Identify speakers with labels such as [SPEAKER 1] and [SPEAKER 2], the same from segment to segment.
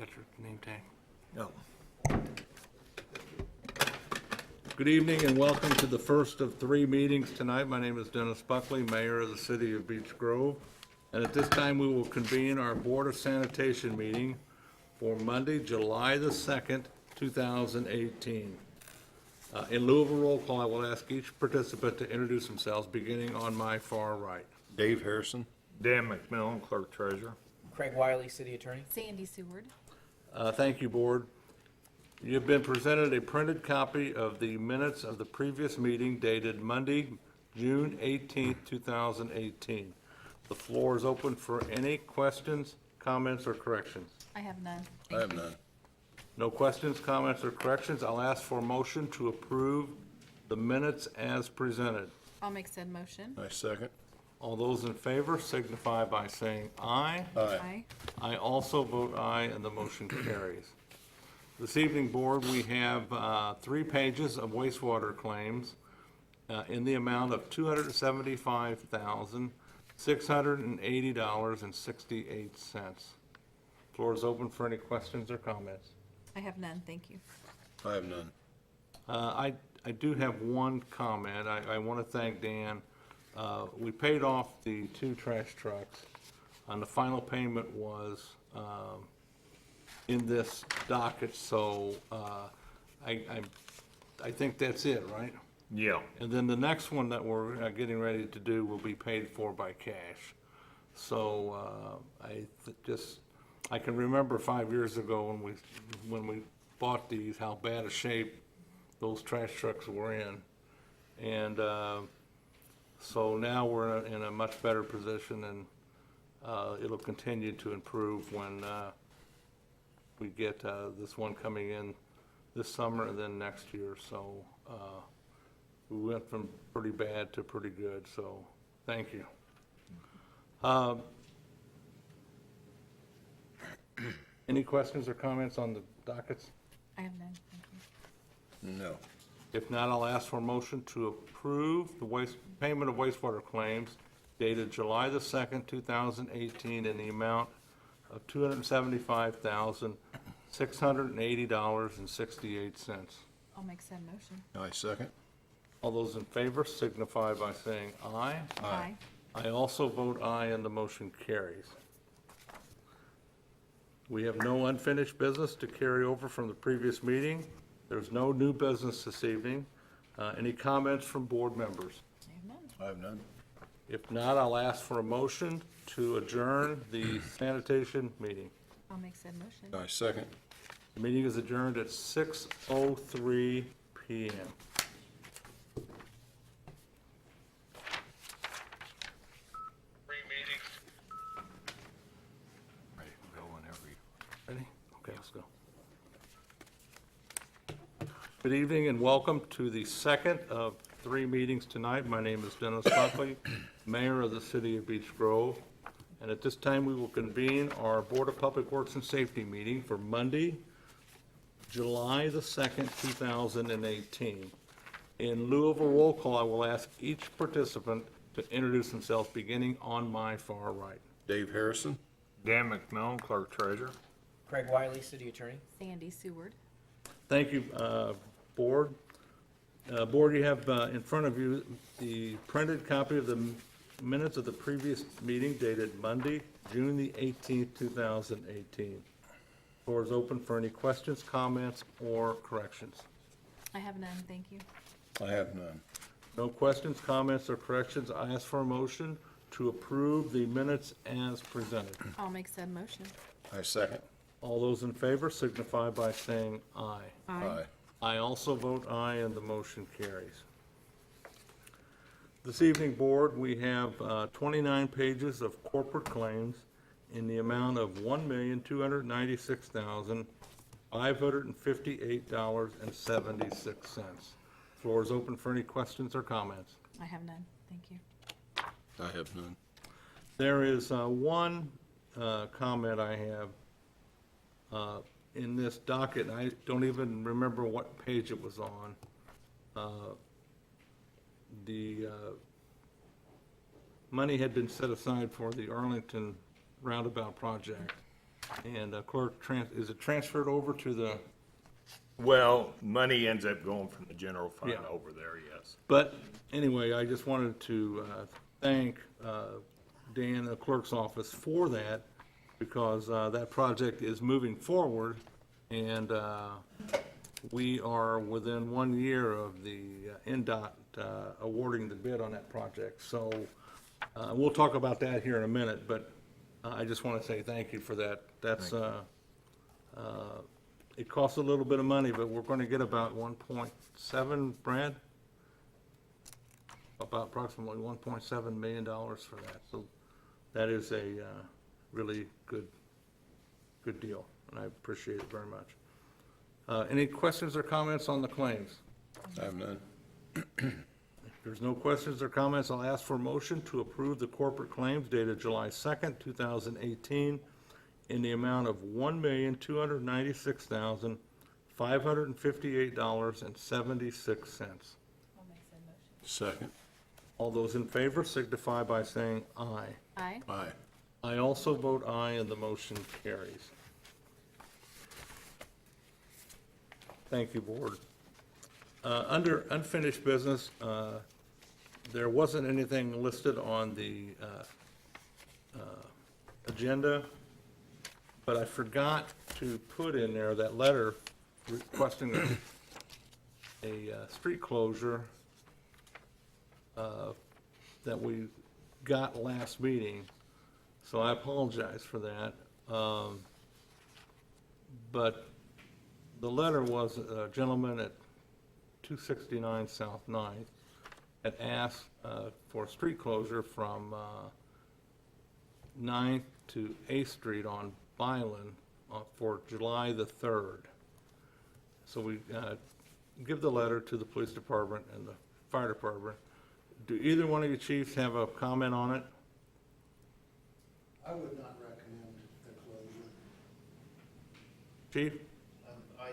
[SPEAKER 1] Got your name tag.
[SPEAKER 2] No.
[SPEAKER 1] Good evening and welcome to the first of three meetings tonight. My name is Dennis Buckley, Mayor of the City of Beech Grove. And at this time, we will convene our Board of Sanitation meeting for Monday, July the 2nd, 2018. In lieu of a roll call, I will ask each participant to introduce themselves, beginning on my far right.
[SPEAKER 2] Dave Harrison.
[SPEAKER 3] Dan McMillan, Clerk Treasurer.
[SPEAKER 4] Craig Wiley, City Attorney.
[SPEAKER 5] Sandy Seward.
[SPEAKER 1] Thank you, Board. You've been presented a printed copy of the minutes of the previous meeting dated Monday, June 18th, 2018. The floor is open for any questions, comments, or corrections.
[SPEAKER 5] I have none.
[SPEAKER 2] I have none.
[SPEAKER 1] No questions, comments, or corrections. I'll ask for a motion to approve the minutes as presented.
[SPEAKER 5] I'll make said motion.
[SPEAKER 2] I second.
[SPEAKER 1] All those in favor signify by saying aye.
[SPEAKER 5] Aye.
[SPEAKER 1] I also vote aye, and the motion carries. This evening, Board, we have 3 pages of wastewater claims in the amount of $275,680.68. Floor is open for any questions or comments.
[SPEAKER 5] I have none, thank you.
[SPEAKER 2] I have none.
[SPEAKER 1] I do have one comment. I want to thank Dan. We paid off the 2 trash trucks, and the final payment was in this docket, so I think that's it, right?
[SPEAKER 3] Yeah.
[SPEAKER 1] And then the next one that we're getting ready to do will be paid for by cash. So I can remember 5 years ago when we bought these, how bad a shape those trash trucks were in. And so now we're in a much better position, and it'll continue to improve when we get this one coming in this summer and then next year. So we went from pretty bad to pretty good, so thank you. Any questions or comments on the dockets?
[SPEAKER 5] I have none, thank you.
[SPEAKER 2] No.
[SPEAKER 1] If not, I'll ask for a motion to approve the payment of wastewater claims dated July the 2nd, 2018, in the amount of $275,680.68.
[SPEAKER 5] I'll make said motion.
[SPEAKER 2] I second.
[SPEAKER 1] All those in favor signify by saying aye.
[SPEAKER 5] Aye.
[SPEAKER 1] I also vote aye, and the motion carries. We have no unfinished business to carry over from the previous meeting. There's no new business this evening. Any comments from board members?
[SPEAKER 5] I have none.
[SPEAKER 2] I have none.
[SPEAKER 1] If not, I'll ask for a motion to adjourn the sanitation meeting.
[SPEAKER 5] I'll make said motion.
[SPEAKER 2] I second.
[SPEAKER 1] The meeting is adjourned at 6:03 PM.
[SPEAKER 2] Ready to go whenever you.
[SPEAKER 1] Ready? Okay, let's go. Good evening and welcome to the second of 3 meetings tonight. My name is Dennis Buckley, Mayor of the City of Beech Grove. And at this time, we will convene our Board of Public Works and Safety meeting for Monday, July the 2nd, 2018. In lieu of a roll call, I will ask each participant to introduce themselves, beginning on my far right.
[SPEAKER 2] Dave Harrison.
[SPEAKER 3] Dan McMillan, Clerk Treasurer.
[SPEAKER 4] Craig Wiley, City Attorney.
[SPEAKER 5] Sandy Seward.
[SPEAKER 1] Thank you, Board. Board, you have in front of you the printed copy of the minutes of the previous meeting dated Monday, June the 18th, 2018. Floor is open for any questions, comments, or corrections.
[SPEAKER 5] I have none, thank you.
[SPEAKER 2] I have none.
[SPEAKER 1] No questions, comments, or corrections. I ask for a motion to approve the minutes as presented.
[SPEAKER 5] I'll make said motion.
[SPEAKER 2] I second.
[SPEAKER 1] All those in favor signify by saying aye.
[SPEAKER 2] Aye.
[SPEAKER 1] I also vote aye, and the motion carries. This evening, Board, we have 29 pages of corporate claims in the amount of $1,296,558.76. Floor is open for any questions or comments.
[SPEAKER 5] I have none, thank you.
[SPEAKER 2] I have none.
[SPEAKER 1] There is one comment I have in this docket, and I don't even remember what page it was on. The money had been set aside for the Arlington roundabout project. And clerk, is it transferred over to the,
[SPEAKER 3] Well, money ends up going from the general fund
[SPEAKER 1] Yeah.
[SPEAKER 3] over there, yes.
[SPEAKER 1] but anyway, I just wanted to thank Dan and the clerk's office for that, because that project is moving forward, and we are within 1 year of the NDOT awarding the bid on that project. So we'll talk about that here in a minute, but I just want to say thank you for that. That's, it costs a little bit of money, but we're going to get about 1.7, Brad? About approximately $1.7 million for that. So that is a really good deal, and I appreciate it very much. Any questions or comments on the claims?
[SPEAKER 2] I have none.
[SPEAKER 1] If there's no questions or comments, I'll ask for a motion to approve the corporate claims dated July 2nd, 2018, in the amount of $1,296,558.76.
[SPEAKER 5] I'll make said motion.
[SPEAKER 2] Second.
[SPEAKER 1] All those in favor signify by saying aye.
[SPEAKER 5] Aye.
[SPEAKER 2] Aye.
[SPEAKER 1] I also vote aye, and the motion carries. Thank you, Board. Under unfinished business, there wasn't anything listed on the agenda, but I forgot to put in there that letter requesting a street closure that we got last meeting, so I apologize for that. But the letter was a gentleman at 269 South 9th had asked for a street closure from 9th to 8th Street on Byland for July the 3rd. So we give the letter to the police department and the fire department. Do either one of you chiefs have a comment on it?
[SPEAKER 6] I would not recommend the closure.
[SPEAKER 1] Chief?
[SPEAKER 7] I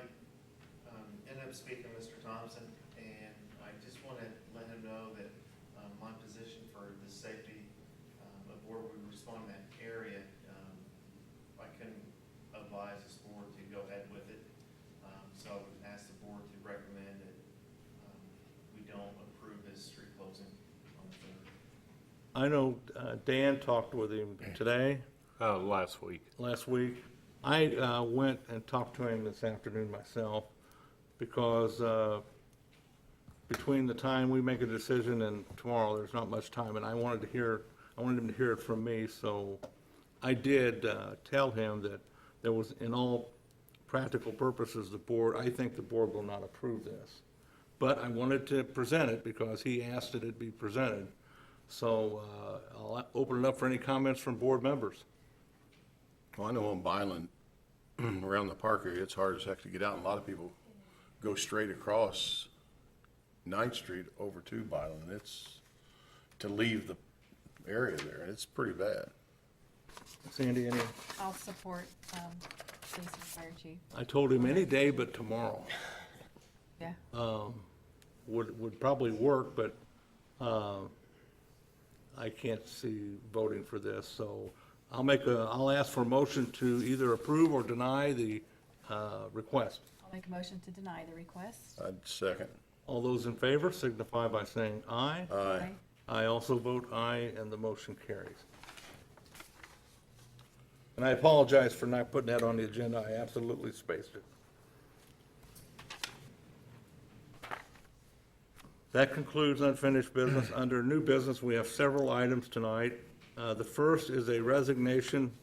[SPEAKER 7] ended up speaking to Mr. Thompson, and I just want to let him know that my position for the safety of where we respond in that area, I couldn't advise this board to go ahead with it. So I would ask the board to recommend that we don't approve his street closing on the 3rd.
[SPEAKER 1] I know Dan talked with him today,
[SPEAKER 3] Last week.
[SPEAKER 1] last week. I went and talked to him this afternoon myself, because between the time we make a decision and tomorrow, there's not much time, and I wanted him to hear it from me, so I did tell him that there was, in all practical purposes, I think the board will not approve this. But I wanted to present it because he asked that it be presented. So I'll open it up for any comments from board members.
[SPEAKER 2] Well, I know on Byland, around the park area, it's hard as heck to get out, and a lot of people go straight across 9th Street over to Byland. It's, to leave the area there, it's pretty bad.
[SPEAKER 1] Sandy, any?
[SPEAKER 5] I'll support police and fire chief.
[SPEAKER 1] I told him any day but tomorrow
[SPEAKER 5] Yeah.
[SPEAKER 1] would probably work, but I can't see voting for this, so I'll ask for a motion to either approve or deny the request.
[SPEAKER 5] I'll make a motion to deny the request.
[SPEAKER 2] I'd second.
[SPEAKER 1] All those in favor signify by saying aye.
[SPEAKER 2] Aye.
[SPEAKER 1] I also vote aye, and the motion carries. And I apologize for not putting that on the agenda. I absolutely spaced it. That concludes unfinished business. Under new business, we have several items tonight. The first is a resignation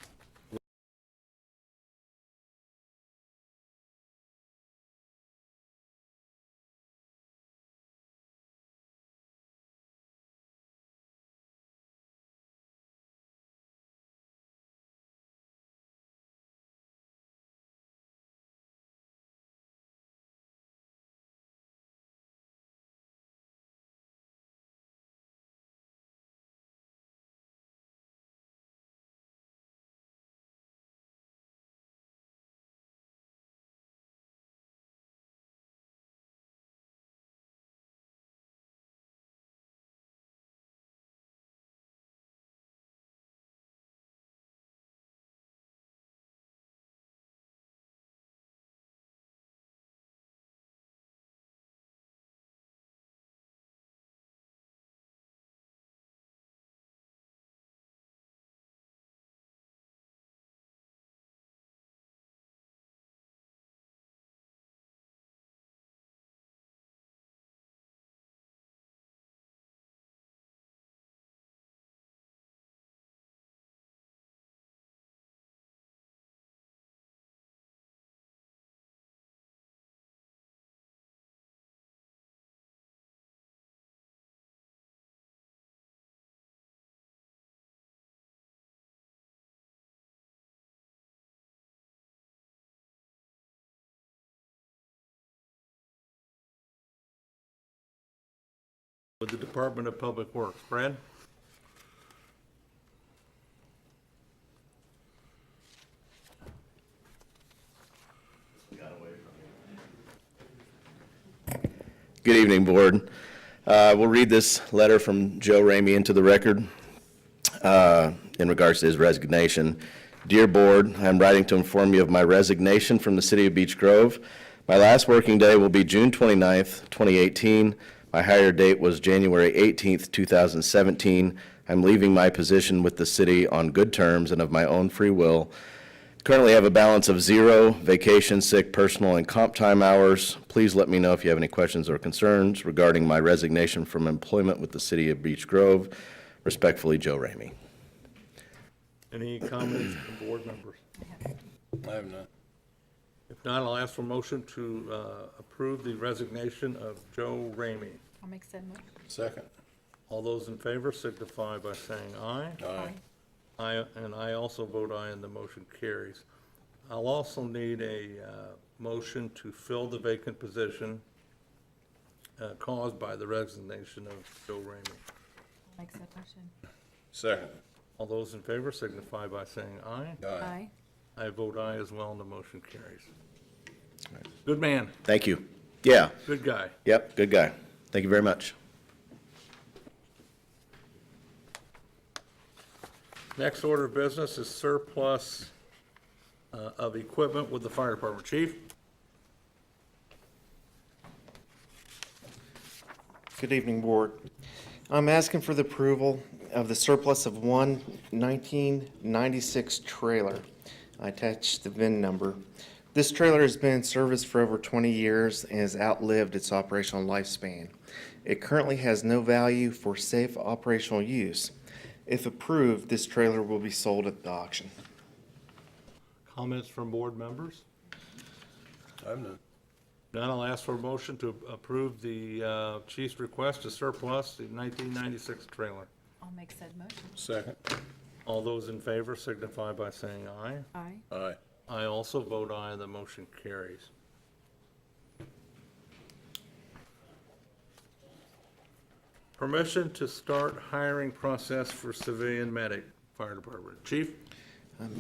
[SPEAKER 1] with the Department of Public Works. Brad?
[SPEAKER 8] Good evening, Board. We'll read this letter from Joe Ramey into the record in regards to his resignation. Dear Board, I am writing to inform you of my resignation from the City of Beech Grove. My last working day will be June 29th, 2018. My hire date was January 18th, 2017. I'm leaving my position with the city on good terms and of my own free will. Currently have a balance of 0 vacation, sick, personal, and comp time hours. Please let me know if you have any questions or concerns regarding my resignation from employment with the City of Beech Grove. Respectfully, Joe Ramey.
[SPEAKER 1] Any comments from board members?
[SPEAKER 2] I have none.
[SPEAKER 1] If not, I'll ask for motion to approve the resignation of Joe Ramey.
[SPEAKER 5] I'll make said motion.
[SPEAKER 2] Second.
[SPEAKER 1] All those in favor signify by saying aye.
[SPEAKER 2] Aye.
[SPEAKER 1] And I also vote aye, and the motion carries. I'll also need a motion to fill the vacant position caused by the resignation of Joe Ramey.
[SPEAKER 5] I'll make said motion.
[SPEAKER 2] Second.
[SPEAKER 1] All those in favor signify by saying aye.
[SPEAKER 5] Aye.
[SPEAKER 1] I vote aye as well, and the motion carries. Good man,
[SPEAKER 8] Thank you. Yeah,
[SPEAKER 1] good guy.
[SPEAKER 8] yep, good guy. Thank you very much.
[SPEAKER 1] Next order of business is surplus of equipment with the fire department. Chief?
[SPEAKER 9] Good evening, Board. I'm asking for the approval of the surplus of one 1996 trailer. I attached the VIN number. This trailer has been in service for over 20 years and has outlived its operational lifespan. It currently has no value for safe operational use. If approved, this trailer will be sold at the auction.
[SPEAKER 1] Comments from board members?
[SPEAKER 2] I have none.
[SPEAKER 1] None, I'll ask for a motion to approve the chief's request to surplus the 1996 trailer.
[SPEAKER 5] I'll make said motion.
[SPEAKER 2] Second.
[SPEAKER 1] All those in favor signify by saying aye.
[SPEAKER 5] Aye.
[SPEAKER 2] Aye.
[SPEAKER 1] I also vote aye, and the motion carries. Permission to start hiring process for civilian medic, fire department. Chief?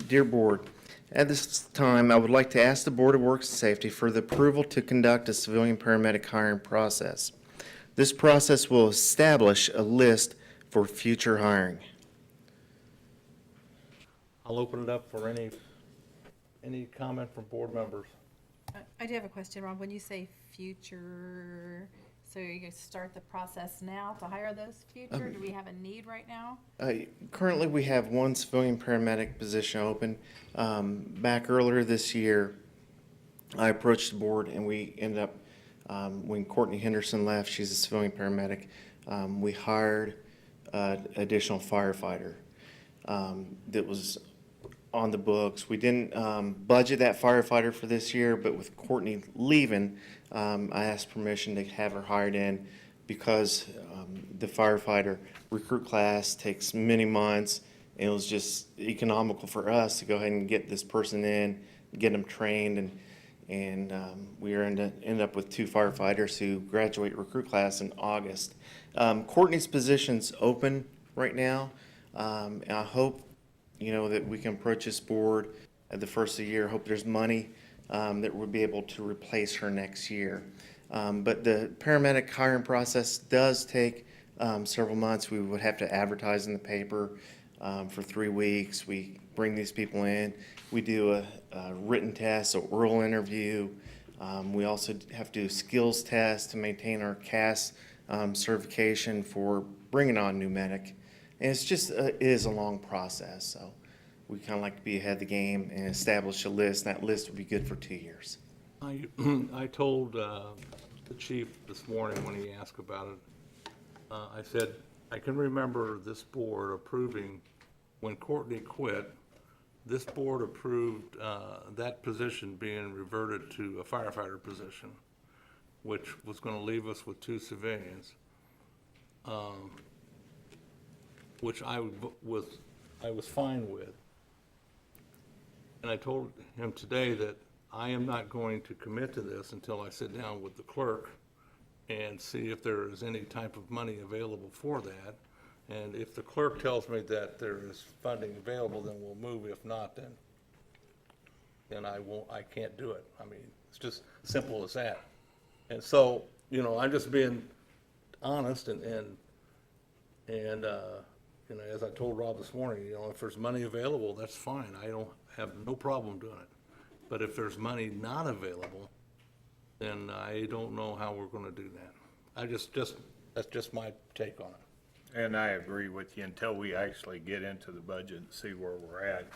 [SPEAKER 9] Dear Board, at this time, I would like to ask the Board of Works and Safety for the approval to conduct a civilian paramedic hiring process. This process will establish a list for future hiring.
[SPEAKER 1] I'll open it up for any comment from board members.
[SPEAKER 5] I do have a question, Rob. When you say future, so you're going to start the process now to hire those future? Do we have a need right now?
[SPEAKER 9] Currently, we have one civilian paramedic position open. Back earlier this year, I approached the board and we ended up, when Courtney Henderson left, she's a civilian paramedic, we hired an additional firefighter that was on the books. We didn't budget that firefighter for this year, but with Courtney leaving, I asked permission to have her hired in because the firefighter recruit class takes many months, and it was just economical for us to go ahead and get this person in, get them trained, and we are end up with 2 firefighters who graduate recruit class in August. Courtney's position's open right now, and I hope that we can approach this board at the first of the year. Hope there's money that we'll be able to replace her next year. But the paramedic hiring process does take several months. We would have to advertise in the paper for 3 weeks. We bring these people in. We do a written test, an oral interview. We also have to do skills tests to maintain our CAS certification for bringing on new medic. And it is a long process, so we kind of like to be ahead of the game and establish a list. That list would be good for 2 years.
[SPEAKER 1] I told the chief this morning when he asked about it, I said, I can remember this board approving, when Courtney quit, this board approved that position being reverted to a firefighter position, which was going to leave us with 2 civilians, which I was fine with. And I told him today that I am not going to commit to this until I sit down with the clerk and see if there is any type of money available for that. And if the clerk tells me that there is funding available, then we'll move. If not, then I can't do it. I mean, it's just simple as that. And so, you know, I'm just being honest and, you know, as I told Rob this morning, you know, if there's money available, that's fine. I don't have no problem doing it. But if there's money not available, then I don't know how we're gonna do that. That's just my take on it.
[SPEAKER 3] And I agree with you until we actually get into the budget and see where we're at.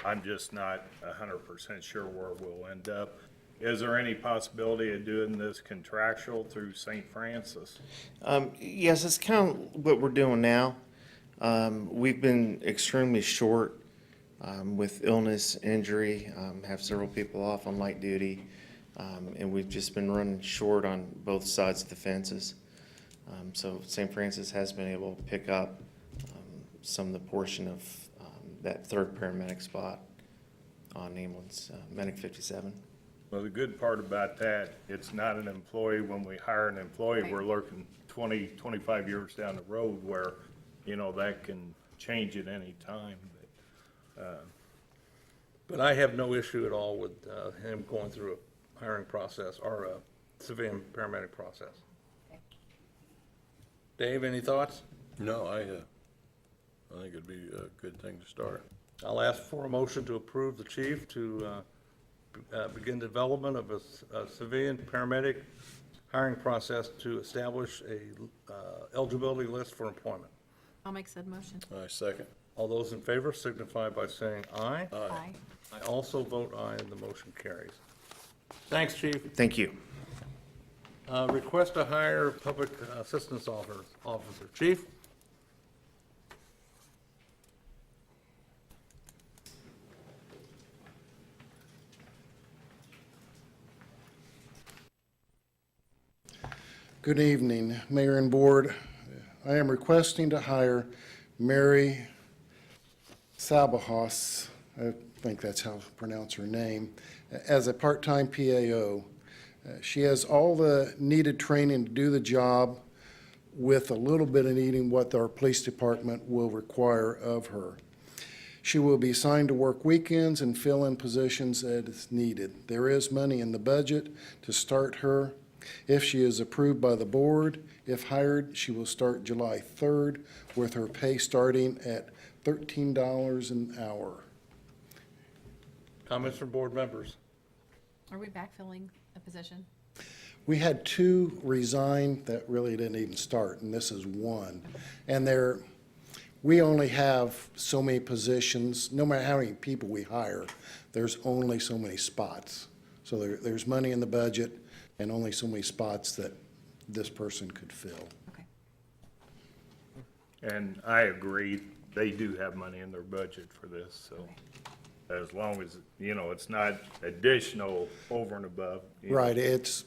[SPEAKER 3] I'm just not 100% sure where we'll end up. Is there any possibility of doing this contractual through St. Francis?
[SPEAKER 9] Yes, it's kind of what we're doing now. We've been extremely short with illness, injury, have several people off on light duty, and we've just been running short on both sides of the fences. So St. Francis has been able to pick up some of the portion of that third paramedic spot on ambulance, Medic 57.
[SPEAKER 3] Well, the good part about that, it's not an employee. When we hire an employee, we're looking 20, 25 years down the road where, you know, that can change at any time.
[SPEAKER 1] But I have no issue at all with him going through a hiring process or a civilian paramedic process. Dave, any thoughts?
[SPEAKER 2] No, I think it'd be a good thing to start.
[SPEAKER 1] I'll ask for a motion to approve the chief to begin development of a civilian paramedic hiring process to establish a eligibility list for employment.
[SPEAKER 5] I'll make said motion.
[SPEAKER 2] I second.
[SPEAKER 1] All those in favor signify by saying aye.
[SPEAKER 5] Aye.
[SPEAKER 1] I also vote aye, and the motion carries. Thanks, chief.
[SPEAKER 9] Thank you.
[SPEAKER 1] Request to hire public assistance officer. Chief?
[SPEAKER 6] Good evening, Mayor and Board. I am requesting to hire Mary Sabahos, I think that's how to pronounce her name, as a part-time PAO. She has all the needed training to do the job with a little bit of needing what our police department will require of her. She will be assigned to work weekends and fill in positions as needed. There is money in the budget to start her. If she is approved by the board, if hired, she will start July 3rd with her pay starting at $13 an hour.
[SPEAKER 1] Comments from board members?
[SPEAKER 5] Are we backfilling a position?
[SPEAKER 6] We had two resign that really didn't even start, and this is one. And we only have so many positions, no matter how many people we hire, there's only so many spots. So there's money in the budget and only so many spots that this person could fill.
[SPEAKER 5] Okay.
[SPEAKER 3] And I agree, they do have money in their budget for this, so as long as, you know, it's not additional over and above. you know.
[SPEAKER 6] Right, it's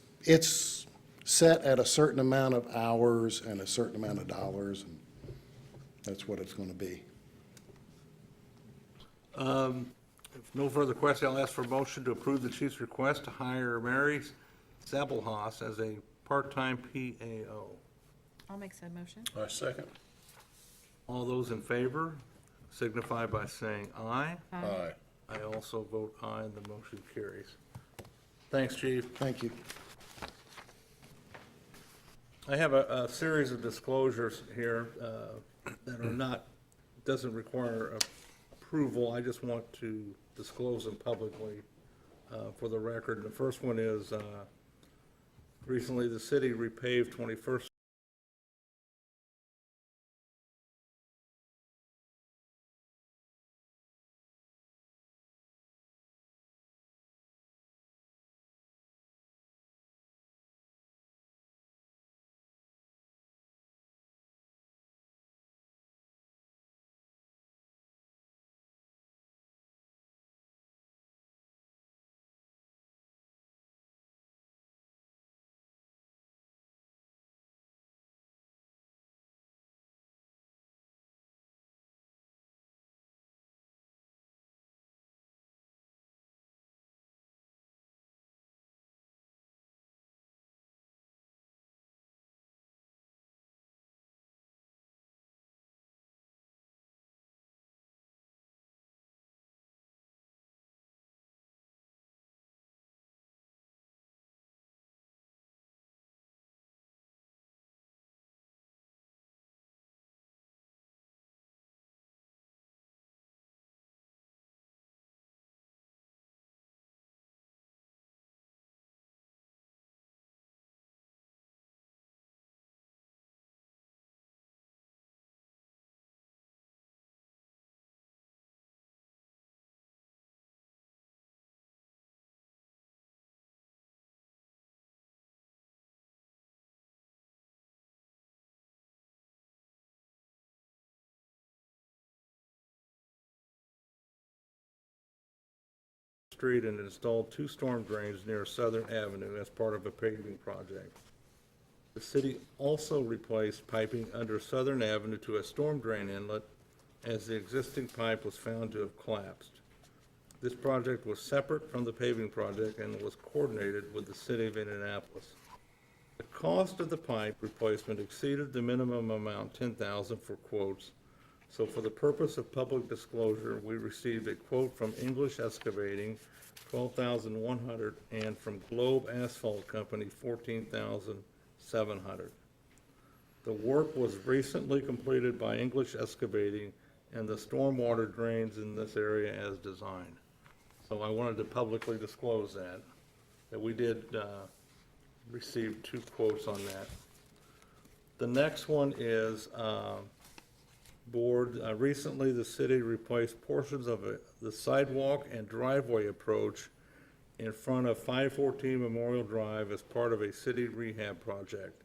[SPEAKER 6] set at a certain amount of hours and a certain amount of dollars, and that's what it's gonna be.
[SPEAKER 1] If no further questions, I'll ask for a motion to approve the chief's request to hire Mary Sabelhaus as a part-time PAO.
[SPEAKER 5] I'll make said motion.
[SPEAKER 2] I second.
[SPEAKER 1] All those in favor signify by saying aye.
[SPEAKER 2] Aye.
[SPEAKER 1] I also vote aye, and the motion carries. Thanks, chief.
[SPEAKER 6] Thank you.
[SPEAKER 1] I have a series of disclosures here that are not, doesn't require approval. I just want to disclose them publicly for the record. The first one is, recently the city repaved 21st Street and installed 2 storm drains near Southern Avenue as part of a paving project. The city also replaced piping under Southern Avenue to a storm drain inlet as the existing pipe was found to have collapsed. This project was separate from the paving project and was coordinated with the city of Indianapolis. The cost of the pipe replacement exceeded the minimum amount, $10,000 for quotes. So for the purpose of public disclosure, we received a quote from English Excavating, $12,100, and from Globe Asphalt Company, $14,700. The work was recently completed by English Excavating, and the stormwater drains in this area as designed. So I wanted to publicly disclose that we did receive 2 quotes on that. The next one is, Board, recently the city replaced portions of the sidewalk and driveway approach in front of 514 Memorial Drive as part of a city rehab project.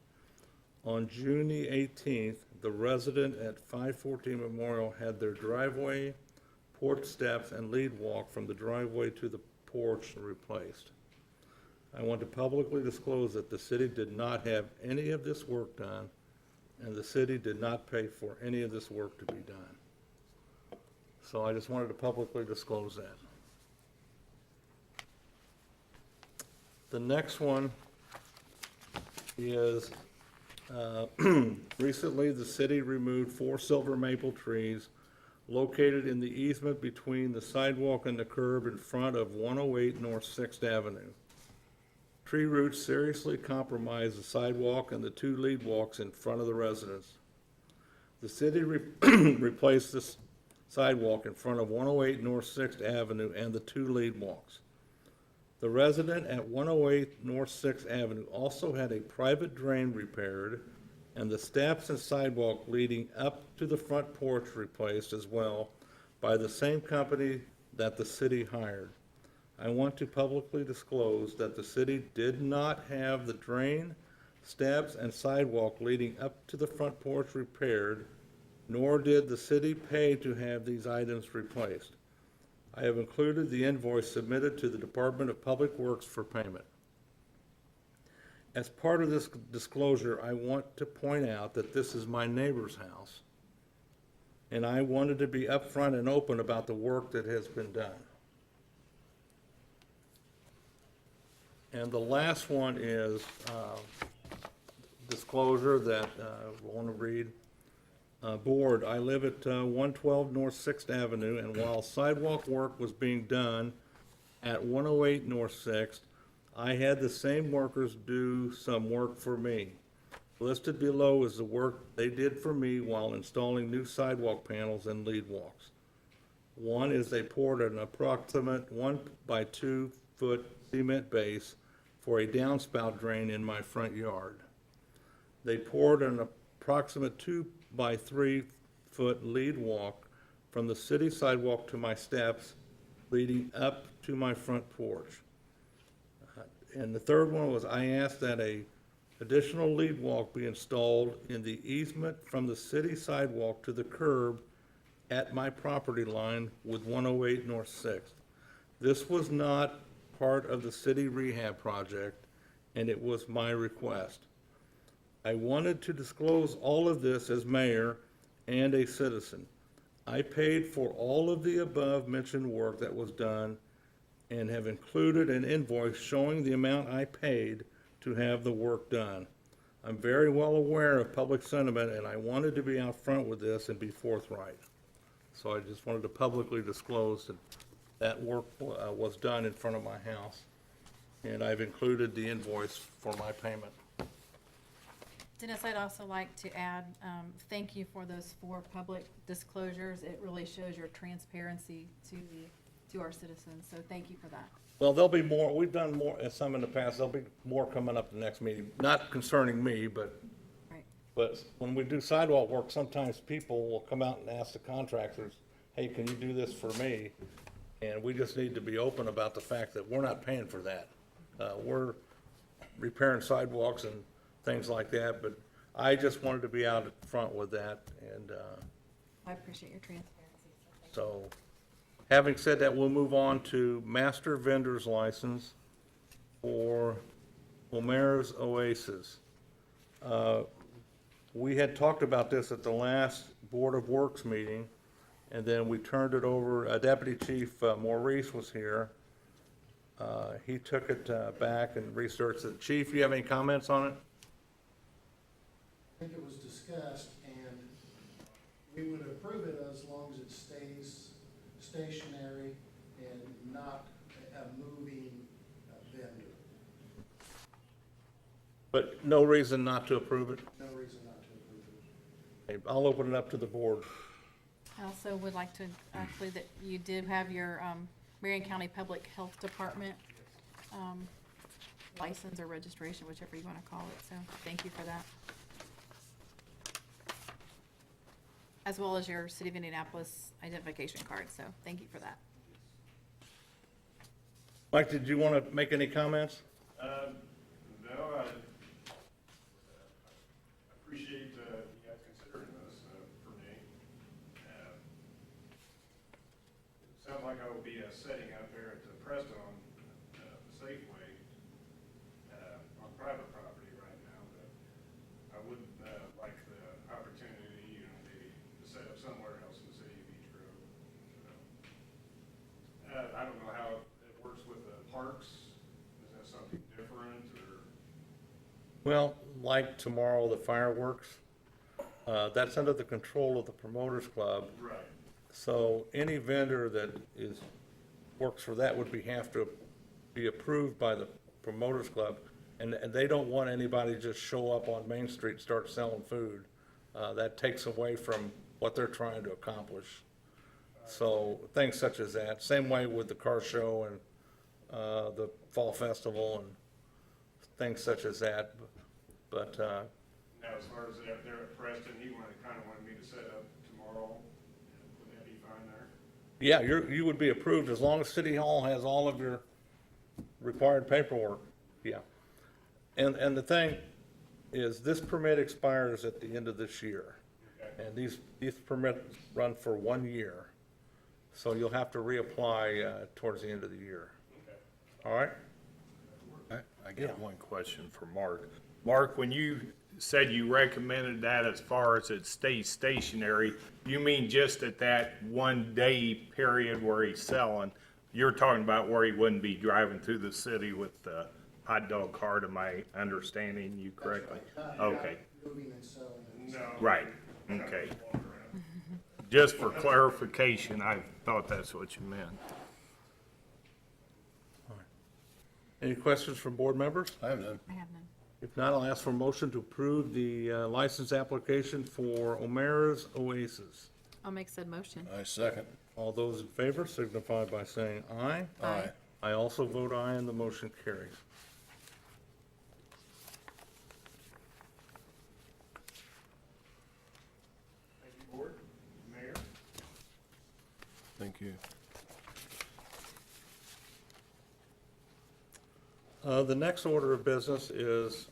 [SPEAKER 1] On June the 18th, the resident at 514 Memorial had their driveway, porch steps, and lead walk from the driveway to the porch replaced. I want to publicly disclose that the city did not have any of this work done, and the city did not pay for any of this work to be done. So I just wanted to publicly disclose that. The next one is, recently the city removed 4 silver maple trees located in the easement between the sidewalk and the curb in front of 108 North 6th Avenue. Tree roots seriously compromise the sidewalk and the 2 lead walks in front of the residence. The city replaced this sidewalk in front of 108 North 6th Avenue and the 2 lead walks. The resident at 108 North 6th Avenue also had a private drain repaired and the steps and sidewalk leading up to the front porch replaced as well by the same company that the city hired. I want to publicly disclose that the city did not have the drain, steps, and sidewalk leading up to the front porch repaired, nor did the city pay to have these items replaced. I have included the invoice submitted to the Department of Public Works for payment. As part of this disclosure, I want to point out that this is my neighbor's house, and I wanted to be upfront and open about the work that has been done. And the last one is disclosure that I want to read. Board, I live at 112 North 6th Avenue, and while sidewalk work was being done at 108 North 6th, I had the same workers do some work for me. Listed below is the work they did for me while installing new sidewalk panels and lead walks. One is they poured an approximate 1 by 2 foot cement base for a downspout drain in my front yard. They poured an approximate 2 by 3 foot lead walk from the city sidewalk to my steps leading up to my front porch. And the third one was I asked that a additional lead walk be installed in the easement from the city sidewalk to the curb at my property line with 108 North 6th. This was not part of the city rehab project, and it was my request. I wanted to disclose all of this as mayor and a citizen. I paid for all of the above mentioned work that was done and have included an invoice showing the amount I paid to have the work done. I'm very well aware of public sentiment, and I wanted to be out front with this and be forthright. So I just wanted to publicly disclose that that work was done in front of my house, and I've included the invoice for my payment.
[SPEAKER 5] Dennis, I'd also like to add, thank you for those 4 public disclosures. It really shows your transparency to our citizens, so thank you for that.
[SPEAKER 1] Well, there'll be more, we've done more, some in the past, there'll be more coming up the next meeting, not concerning me, but
[SPEAKER 5] Right.
[SPEAKER 1] But when we do sidewalk work, sometimes people will come out and ask the contractors, hey, can you do this for me? And we just need to be open about the fact that we're not paying for that. We're repairing sidewalks and things like that, but I just wanted to be out front with that, and
[SPEAKER 5] I appreciate your transparency.
[SPEAKER 1] so Having said that, we'll move on to master vendor's license for O'Mara's Oasis. We had talked about this at the last Board of Works meeting, and then we turned it over, Deputy Chief Maurice was here. He took it back and researched it. Chief, you have any comments on it?
[SPEAKER 6] I think it was discussed, and we would approve it as long as it stays stationary and not a moving vendor.
[SPEAKER 1] But no reason not to approve it?
[SPEAKER 6] No reason not to approve it.
[SPEAKER 1] Okay, I'll open it up to the board.
[SPEAKER 5] I also would like to, actually, that you did have your Marion County Public Health Department license or registration, whichever you want to call it, so thank you for that. As well as your City of Indianapolis identification card, so thank you for that.
[SPEAKER 1] Mike, did you want to make any comments?
[SPEAKER 10] No, I appreciate you guys considering this for me. It sounds like I will be setting out there at the Preston Safeway on private property right now, but I would like the opportunity, maybe to set up somewhere else in the city of Beech Grove. I don't know how it works with the parks. Is that something different, or?
[SPEAKER 1] Well, like tomorrow, the fireworks, that's under the control of the Promoters Club.
[SPEAKER 10] Right.
[SPEAKER 1] So any vendor that works for that would have to be approved by the Promoters Club. And they don't want anybody to just show up on Main Street and start selling food. That takes away from what they're trying to accomplish. So things such as that. Same way with the car show and the fall festival and things such as that. But
[SPEAKER 10] Now, as far as there at Preston, he kind of wanted me to set up tomorrow. Would that be fine there?
[SPEAKER 1] yeah, you would be approved as long as City Hall has all of your required paperwork. Yeah. And the thing is, this permit expires at the end of this year.
[SPEAKER 10] Okay.
[SPEAKER 1] And these permits run for 1 year. So you'll have to reapply towards the end of the year.
[SPEAKER 10] Okay.
[SPEAKER 1] All right?
[SPEAKER 3] I got one question for Mark. Mark, when you said you recommended that as far as it stays stationary, you mean just at that 1 day period where he's selling? You're talking about where he wouldn't be driving through the city with the hot dog cart, am I understanding you correctly? Okay,
[SPEAKER 6] Moving and selling.
[SPEAKER 10] No.
[SPEAKER 3] right, okay. Just for clarification, I thought that's what you meant.
[SPEAKER 1] Any questions from board members?
[SPEAKER 2] I have none.
[SPEAKER 5] I have none.
[SPEAKER 1] If not, I'll ask for a motion to approve the license application for O'Mara's Oasis.
[SPEAKER 5] I'll make said motion.
[SPEAKER 2] I second.
[SPEAKER 1] All those in favor signify by saying aye.
[SPEAKER 5] Aye.
[SPEAKER 1] I also vote aye, and the motion carries.
[SPEAKER 10] Thank you, Board, Mayor.
[SPEAKER 2] Thank you.
[SPEAKER 1] The next order of business is,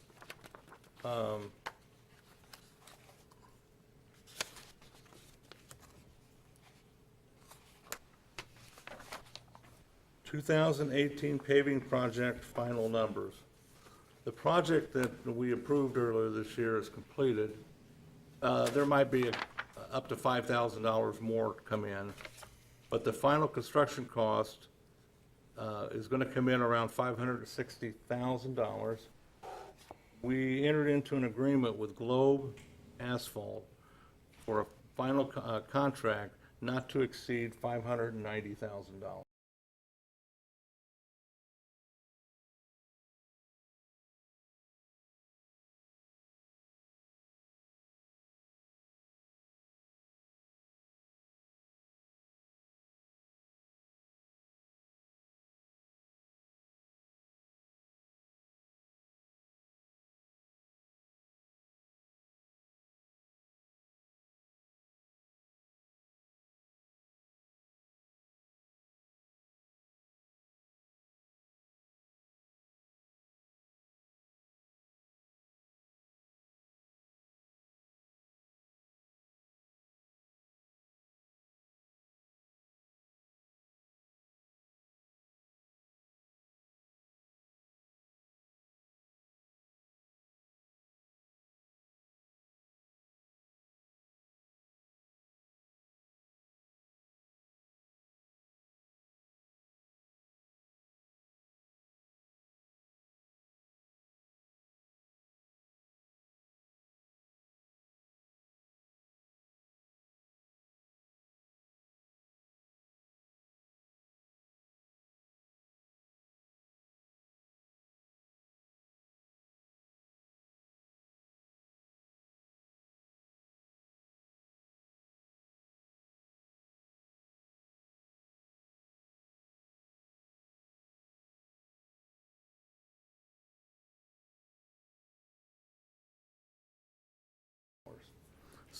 [SPEAKER 1] 2018 paving project final numbers. The project that we approved earlier this year is completed. There might be up to $5,000 more to come in, but the final construction cost is gonna come in around $560,000. We entered into an agreement with Globe Asphalt for a final contract not to exceed $590,000.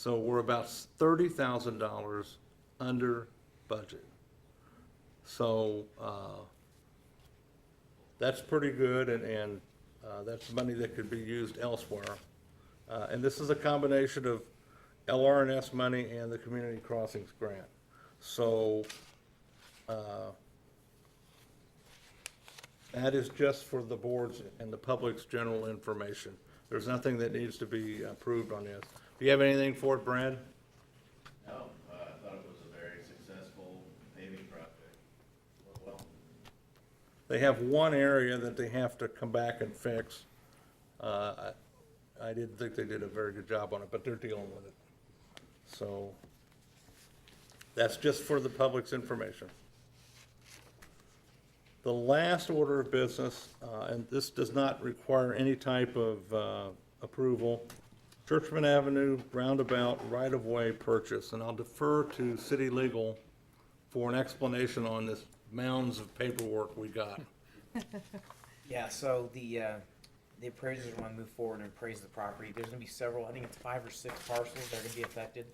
[SPEAKER 1] So we're about $30,000 under budget. So, that's pretty good, and that's money that could be used elsewhere. And this is a combination of LRNS money and the Community Crossings grant. So, that is just for the board's and the public's general information. There's nothing that needs to be approved on this. Do you have anything for it, Brad?
[SPEAKER 8] No, I thought it was a very successful paving project. Well,
[SPEAKER 1] They have one area that they have to come back and fix. I didn't think they did a very good job on it, but they're dealing with it. So that's just for the public's information. The last order of business, and this does not require any type of approval, Churchman Avenue roundabout right-of-way purchase, and I'll defer to city legal for an explanation on this mounds of paperwork we got.
[SPEAKER 4] Yeah, so the appraisers want to move forward and appraise the property. There's gonna be several, I think it's 5 or 6 parcels that are gonna be affected.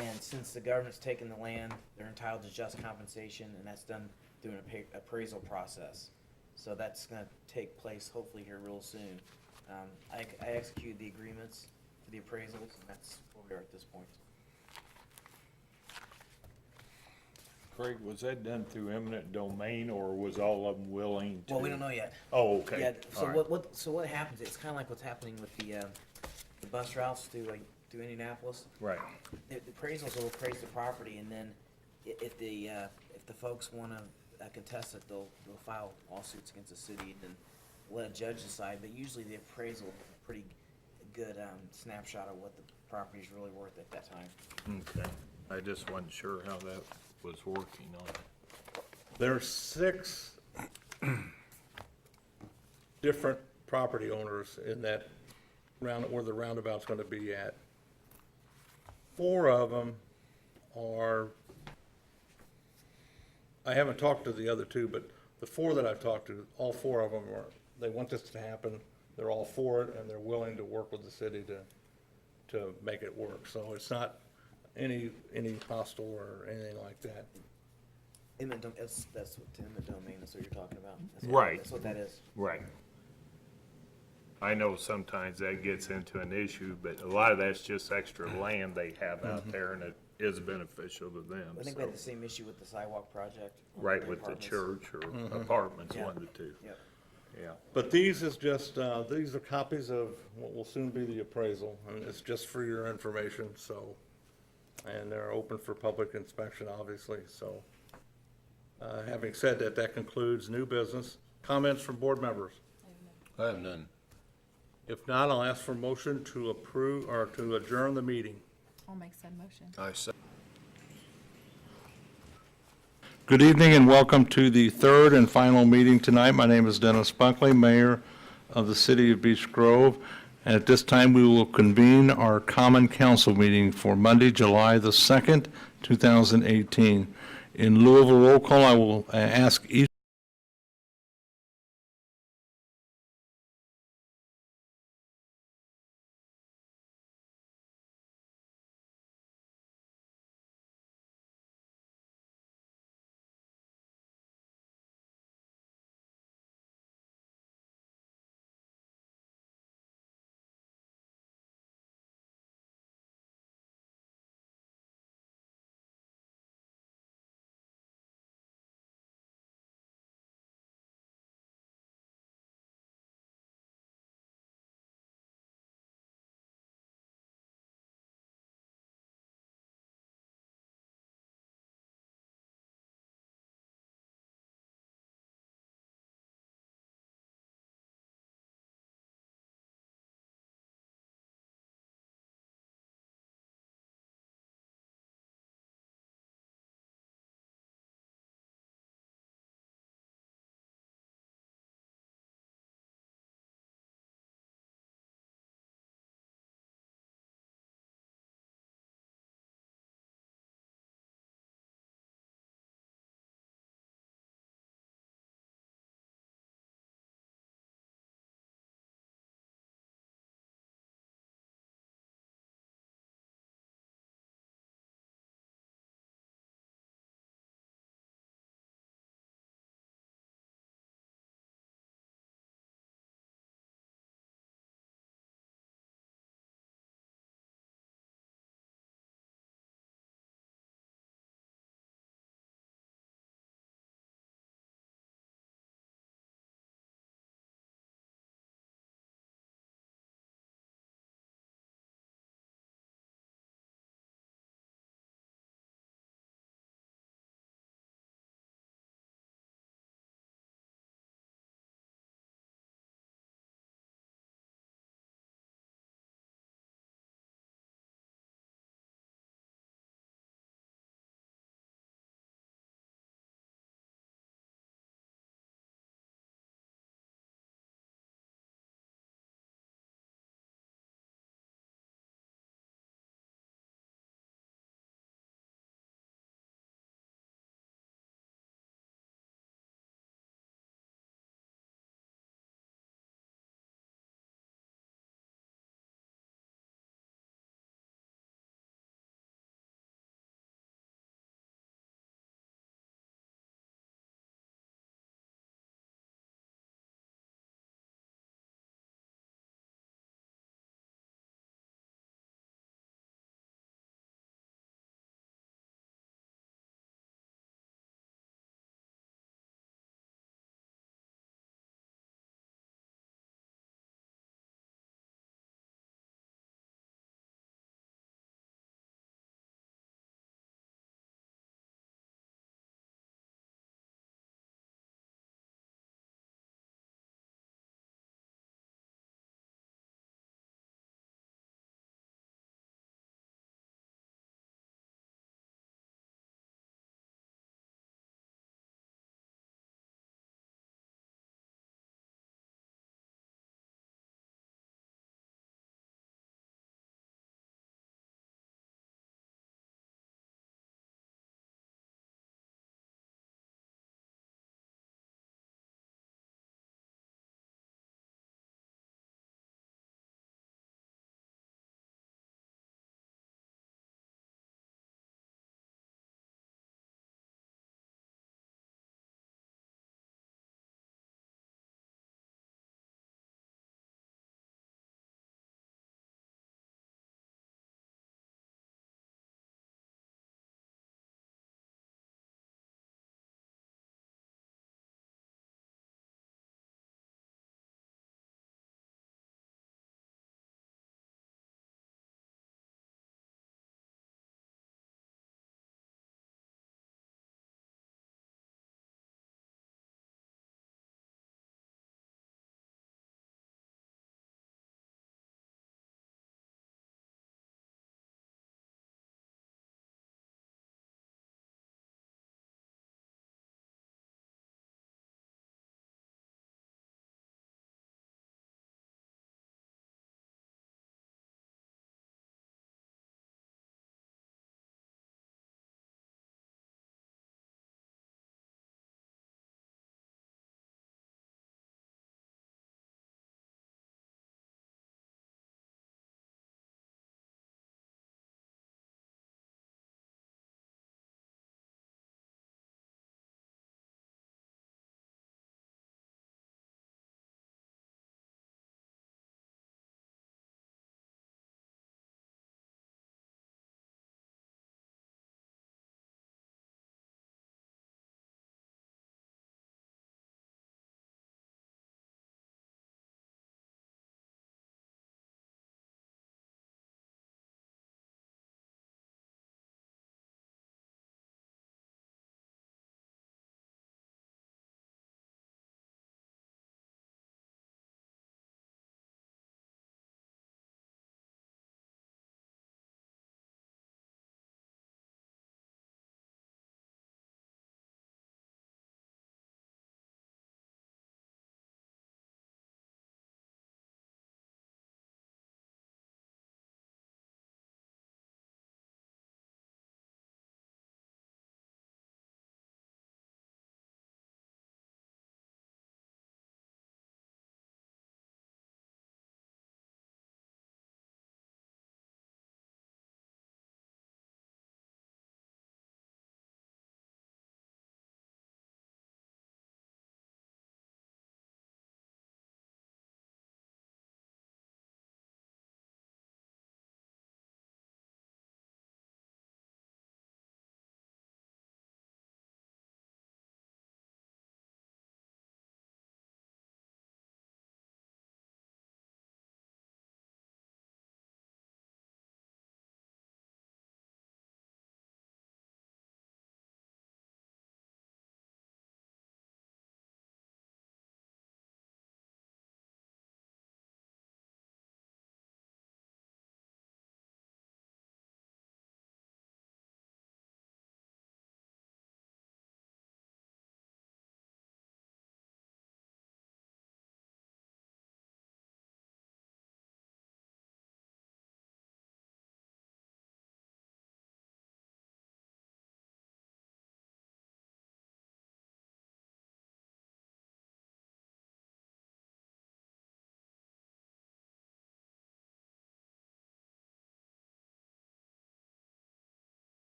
[SPEAKER 4] And since the government's taken the land, they're entitled to just compensation, and that's done through an appraisal process. So that's gonna take place hopefully here real soon. I executed the agreements for the appraisals, and that's where we are at this point.
[SPEAKER 3] Craig, was that done through eminent domain, or was all of them willing to?
[SPEAKER 4] Well, we don't know yet.
[SPEAKER 3] Oh, okay.
[SPEAKER 4] Yeah, so
[SPEAKER 3] All right.
[SPEAKER 4] what happens, it's kinda like what's happening with the bus routes through Indianapolis.
[SPEAKER 3] Right.
[SPEAKER 4] The appraisals will appraise the property, and then if the folks wanna contest it, they'll file lawsuits against the city, and then let a judge decide, but usually the appraisal is a pretty good snapshot of what the property's really worth at that time.
[SPEAKER 3] Okay. I just wasn't sure how that was working on it.
[SPEAKER 1] There are 6 different property owners in that where the roundabout's gonna be at. 4 of them are, I haven't talked to the other 2, but the 4 that I've talked to, all 4 of them they want this to happen. They're all for it, and they're willing to work with the city to make it work. So it's not any hostile or anything like that.
[SPEAKER 4] That's what eminent domain, that's what you're talking about.
[SPEAKER 3] Right.
[SPEAKER 4] That's what that is.
[SPEAKER 3] Right. I know sometimes that gets into an issue, but a lot of that's just extra land they have out there, and it is beneficial to them,
[SPEAKER 4] I think we
[SPEAKER 3] so.
[SPEAKER 4] had the same issue with the sidewalk project.
[SPEAKER 3] Right, with the
[SPEAKER 4] apartments.
[SPEAKER 3] church or apartments,
[SPEAKER 4] Yeah.
[SPEAKER 3] one of the two.
[SPEAKER 4] Yep.
[SPEAKER 3] Yeah.
[SPEAKER 1] But these is just, these are copies of what will soon be the appraisal, and it's just for your information, so. And they're open for public inspection, obviously, so. Having said that, that concludes new business. Comments from board members?
[SPEAKER 2] I have none.
[SPEAKER 1] If not, I'll ask for a motion to approve, or to adjourn the meeting.
[SPEAKER 5] I'll make said motion.
[SPEAKER 2] I say.
[SPEAKER 1] Good evening and welcome to the third and final meeting tonight. My name is Dennis Buckley, Mayor of the City of Beech Grove. And at this time, we will convene our common council meeting for Monday, July the 2nd, 2018. In lieu of a roll call, I will ask each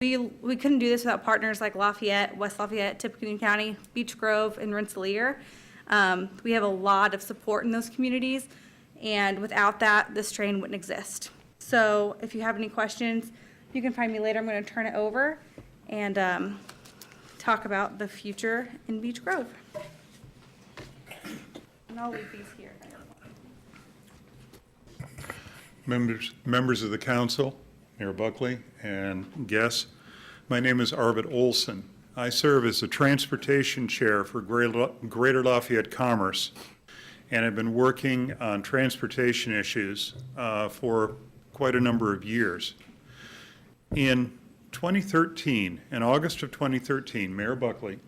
[SPEAKER 11] We couldn't do this without partners like Lafayette, West Lafayette, Tippecanoe County, Beech Grove, and Rensselaer. We have a lot of support in those communities, and without that, this train wouldn't exist. So if you have any questions, you can find me later. I'm going to turn it over and talk about the future in Beech Grove. And I'll leave these here.
[SPEAKER 10] Members of the council, Mayor Buckley, and guests, my name is Arvid Olson. I serve as the Transportation Chair for Greater Lafayette Commerce, and have been working on transportation issues for quite a number of years. In 2013, in August of 2013, Mayor Buckley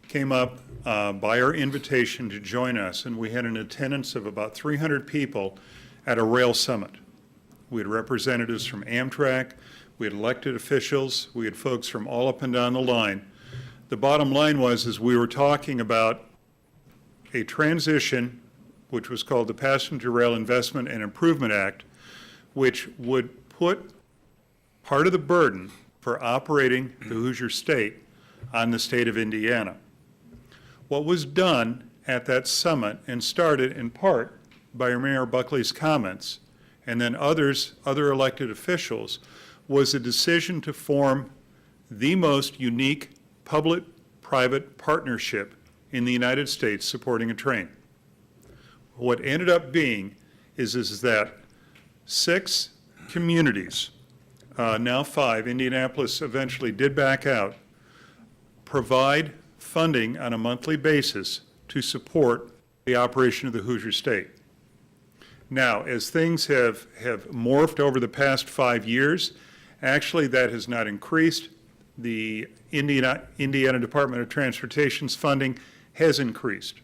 [SPEAKER 10] came up by our invitation to join us, and we had an attendance of about 300 people at a rail summit. We had representatives from Amtrak, we had elected officials, we had folks from all up and down the line. The bottom line was we were talking about a transition, which was called the Passenger Rail Investment and Improvement Act, which would put part of the burden for operating the Hoosier State on the state of Indiana. What was done at that summit, and started in part by Mayor Buckley's comments, and then other elected officials, was a decision to form the most unique public-private partnership in the United States supporting a train. What ended up being is that 6 communities, now 5, Indianapolis eventually did back out, provide funding on a monthly basis to support the operation of the Hoosier State. Now, as things have morphed over the past 5 years, actually that has not increased. The Indiana Department of Transportation's funding has increased.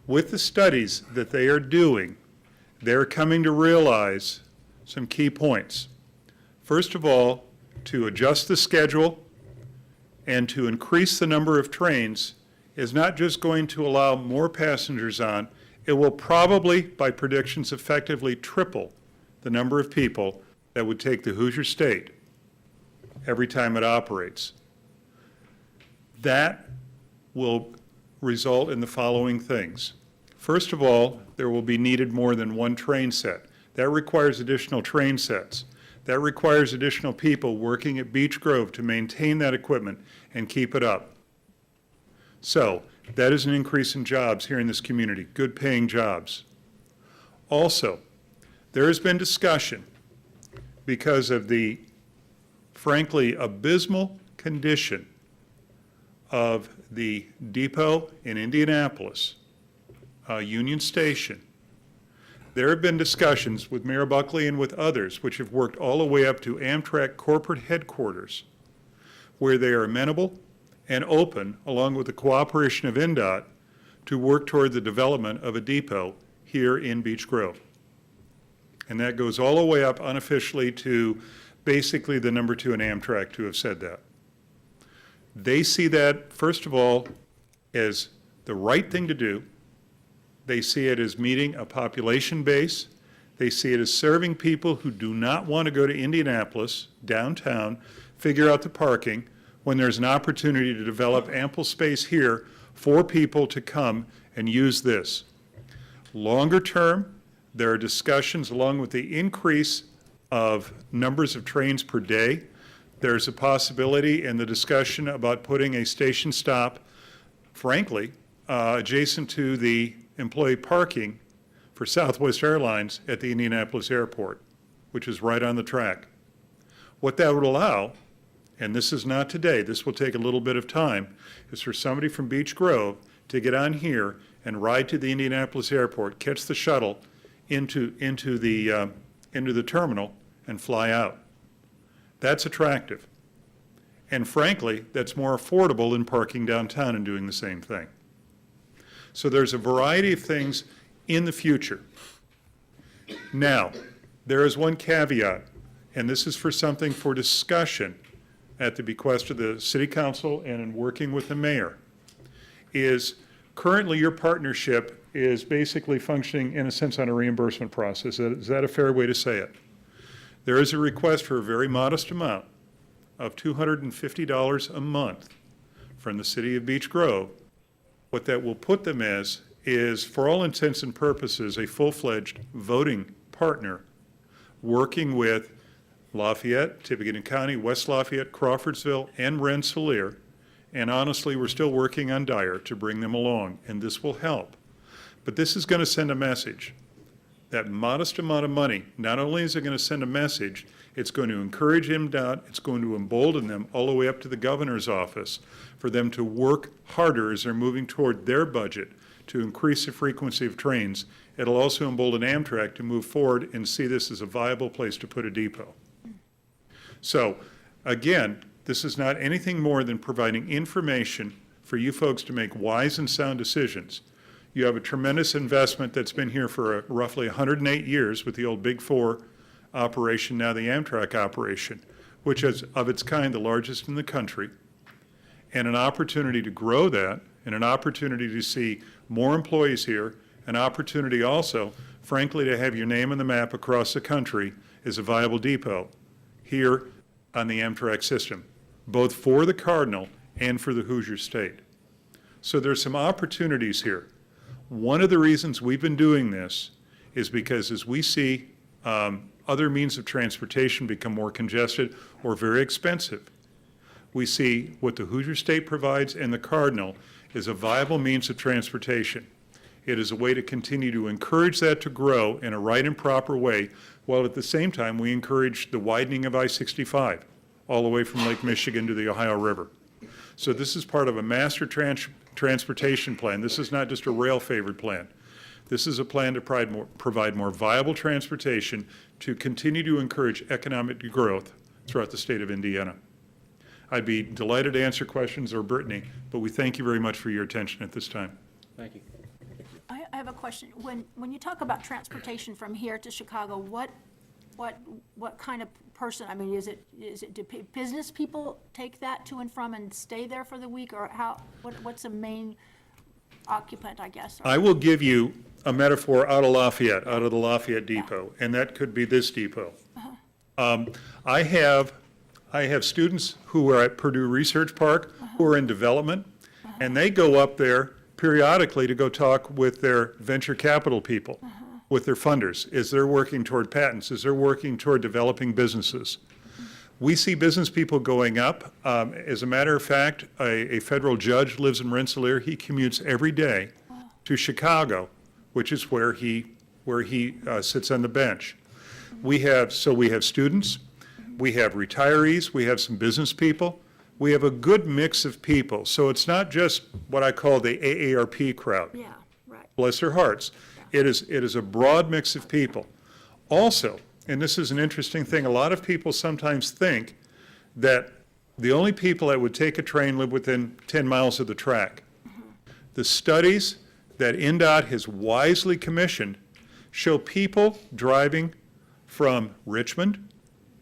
[SPEAKER 10] With the studies that they are doing, they're coming to realize some key points. First of all, to adjust the schedule and to increase the number of trains is not just going to allow more passengers on, it will probably, by predictions, effectively triple the number of people that would take the Hoosier State every time it operates. That will result in the following things. First of all, there will be needed more than one train set. That requires additional train sets. That requires additional people working at Beech Grove to maintain that equipment and keep it up. So, that is an increase in jobs here in this community, good paying jobs. Also, there has been discussion because of the, frankly, abysmal condition of the depot in Indianapolis, Union Station. There have been discussions with Mayor Buckley and with others, which have worked all the way up to Amtrak corporate headquarters, where they are amenable and open, along with the cooperation of NDOT, to work toward the development of a depot here in Beech Grove. And that goes all the way up unofficially to basically the number 2 in Amtrak to have said that. They see that, first of all, as the right thing to do. They see it as meeting a population base. They see it as serving people who do not want to go to Indianapolis, downtown, figure out the parking, when there's an opportunity to develop ample space here for people to come and use this. Longer term, there are discussions along with the increase of numbers of trains per day. There's a possibility in the discussion about putting a station stop, frankly, adjacent to the employee parking for Southwest Airlines at the Indianapolis airport, which is right on the track. What that would allow, and this is not today, this will take a little bit of time, is for somebody from Beech Grove to get on here and ride to the Indianapolis airport, catch the shuttle into the terminal and fly out. That's attractive. And frankly, that's more affordable than parking downtown and doing the same thing. So there's a variety of things in the future. Now, there is one caveat, and this is for something for discussion at the bequest of the City Council and in working with the mayor, is currently your partnership is basically functioning in a sense on a reimbursement process. Is that a fair way to say it? There is a request for a very modest amount of $250 a month from the city of Beech Grove, what that will put them as is, for all intents and purposes, a full-fledged voting partner working with Lafayette, Tippecanoe County, West Lafayette, Crawfordsville, and Rensselaer. And honestly, we're still working on Dyer to bring them along, and this will help. But this is going to send a message. That modest amount of money, not only is it going to send a message, it's going to encourage MDOT, it's going to embolden them all the way up to the governor's office for them to work harder as they're moving toward their budget to increase the frequency of trains. It'll also embolden Amtrak to move forward and see this as a viable place to put a depot. So, again, this is not anything more than providing information for you folks to make wise and sound decisions. You have a tremendous investment that's been here for roughly 108 years with the old Big Four operation, now the Amtrak operation, which is of its kind the largest in the country, and an opportunity to grow that, and an opportunity to see more employees here, an opportunity also, frankly, to have your name on the map across the country as a viable depot here on the Amtrak system, both for the Cardinal and for the Hoosier State. So there's some opportunities here. One of the reasons we've been doing this is because as we see other means of transportation become more congested or very expensive, we see what the Hoosier State provides and the Cardinal is a viable means of transportation. It is a way to continue to encourage that to grow in a right and proper way, while at the same time we encourage the widening of I-65 all the way from Lake Michigan to the Ohio River. So this is part of a master transportation plan. This is not just a rail-favored plan. This is a plan to provide more viable transportation to continue to encourage economic growth throughout the state of Indiana. I'd be delighted to answer questions, or Brittany, but we thank you very much for your attention at this time.
[SPEAKER 1] Thank you.
[SPEAKER 12] I have a question. When you talk about transportation from here to Chicago, what kind of person? I mean, do business people take that to and from and stay there for the week, or what's the main occupant, I guess?
[SPEAKER 10] I will give you a metaphor out of Lafayette, out of the Lafayette Depot, and that could be this depot. I have students who are at Purdue Research Park who are in development, and they go up there periodically to go talk with their venture capital people, with their funders, as they're working toward patents, as they're working toward developing businesses. We see business people going up. As a matter of fact, a federal judge lives in Rensselaer. He commutes every day to Chicago, which is where he sits on the bench. We have students, we have retirees, we have some business people. We have a good mix of people. So it's not just what I call the AARP crowd.
[SPEAKER 12] Yeah, right.
[SPEAKER 10] Bless their hearts. It is a broad mix of people. Also, and this is an interesting thing, a lot of people sometimes think that the only people that would take a train live within 10 miles of the track. The studies that NDOT has wisely commissioned show people driving from Richmond,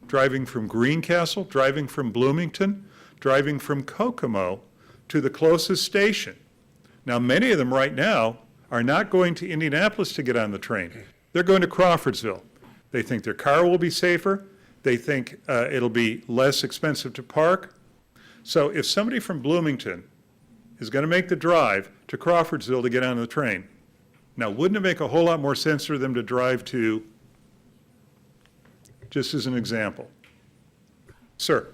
[SPEAKER 10] driving from Greencastle, driving from Bloomington, driving from Kokomo to the closest station. Now, many of them right now are not going to Indianapolis to get on the train. They're going to Crawfordsville. They think their car will be safer. They think it'll be less expensive to park. So if somebody from Bloomington is going to make the drive to Crawfordsville to get on the train, now, wouldn't it make a whole lot more sense for them to drive to, just as an example? Sir?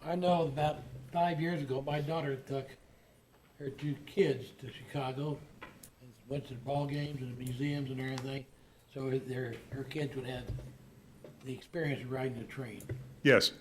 [SPEAKER 13] I know about 5 years ago, my daughter took her 2 kids to Chicago and went to the ball games and the museums and everything. So her kids would have the experience of riding the train.
[SPEAKER 10] Yes.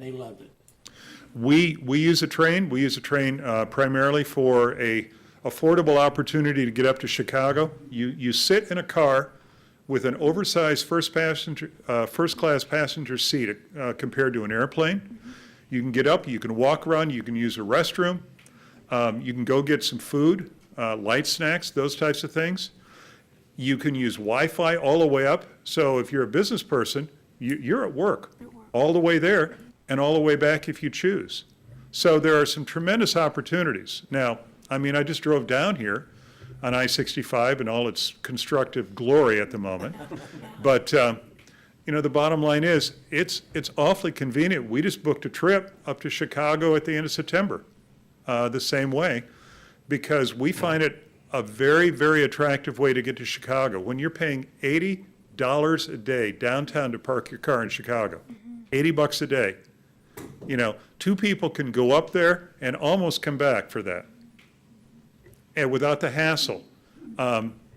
[SPEAKER 13] they loved it.
[SPEAKER 10] We use a train. We use a train primarily for a affordable opportunity to get up to Chicago. You sit in a car with an oversized first-class passenger seat compared to an airplane. You can get up, you can walk around, you can use a restroom, you can go get some food, light snacks, those types of things. You can use Wi-Fi all the way up. So if you're a business person, you're at work all the way there and all the way back if you choose. So there are some tremendous opportunities. Now, I mean, I just drove down here on I-65 in all its constructive glory at the moment. But, you know, the bottom line is, it's awfully convenient. We just booked a trip up to Chicago at the end of September, the same way, because we find it a very, very attractive way to get to Chicago. When you're paying $80 a day downtown to park your car in Chicago, $80 a day, you know, two people can go up there and almost come back for that. And without the hassle.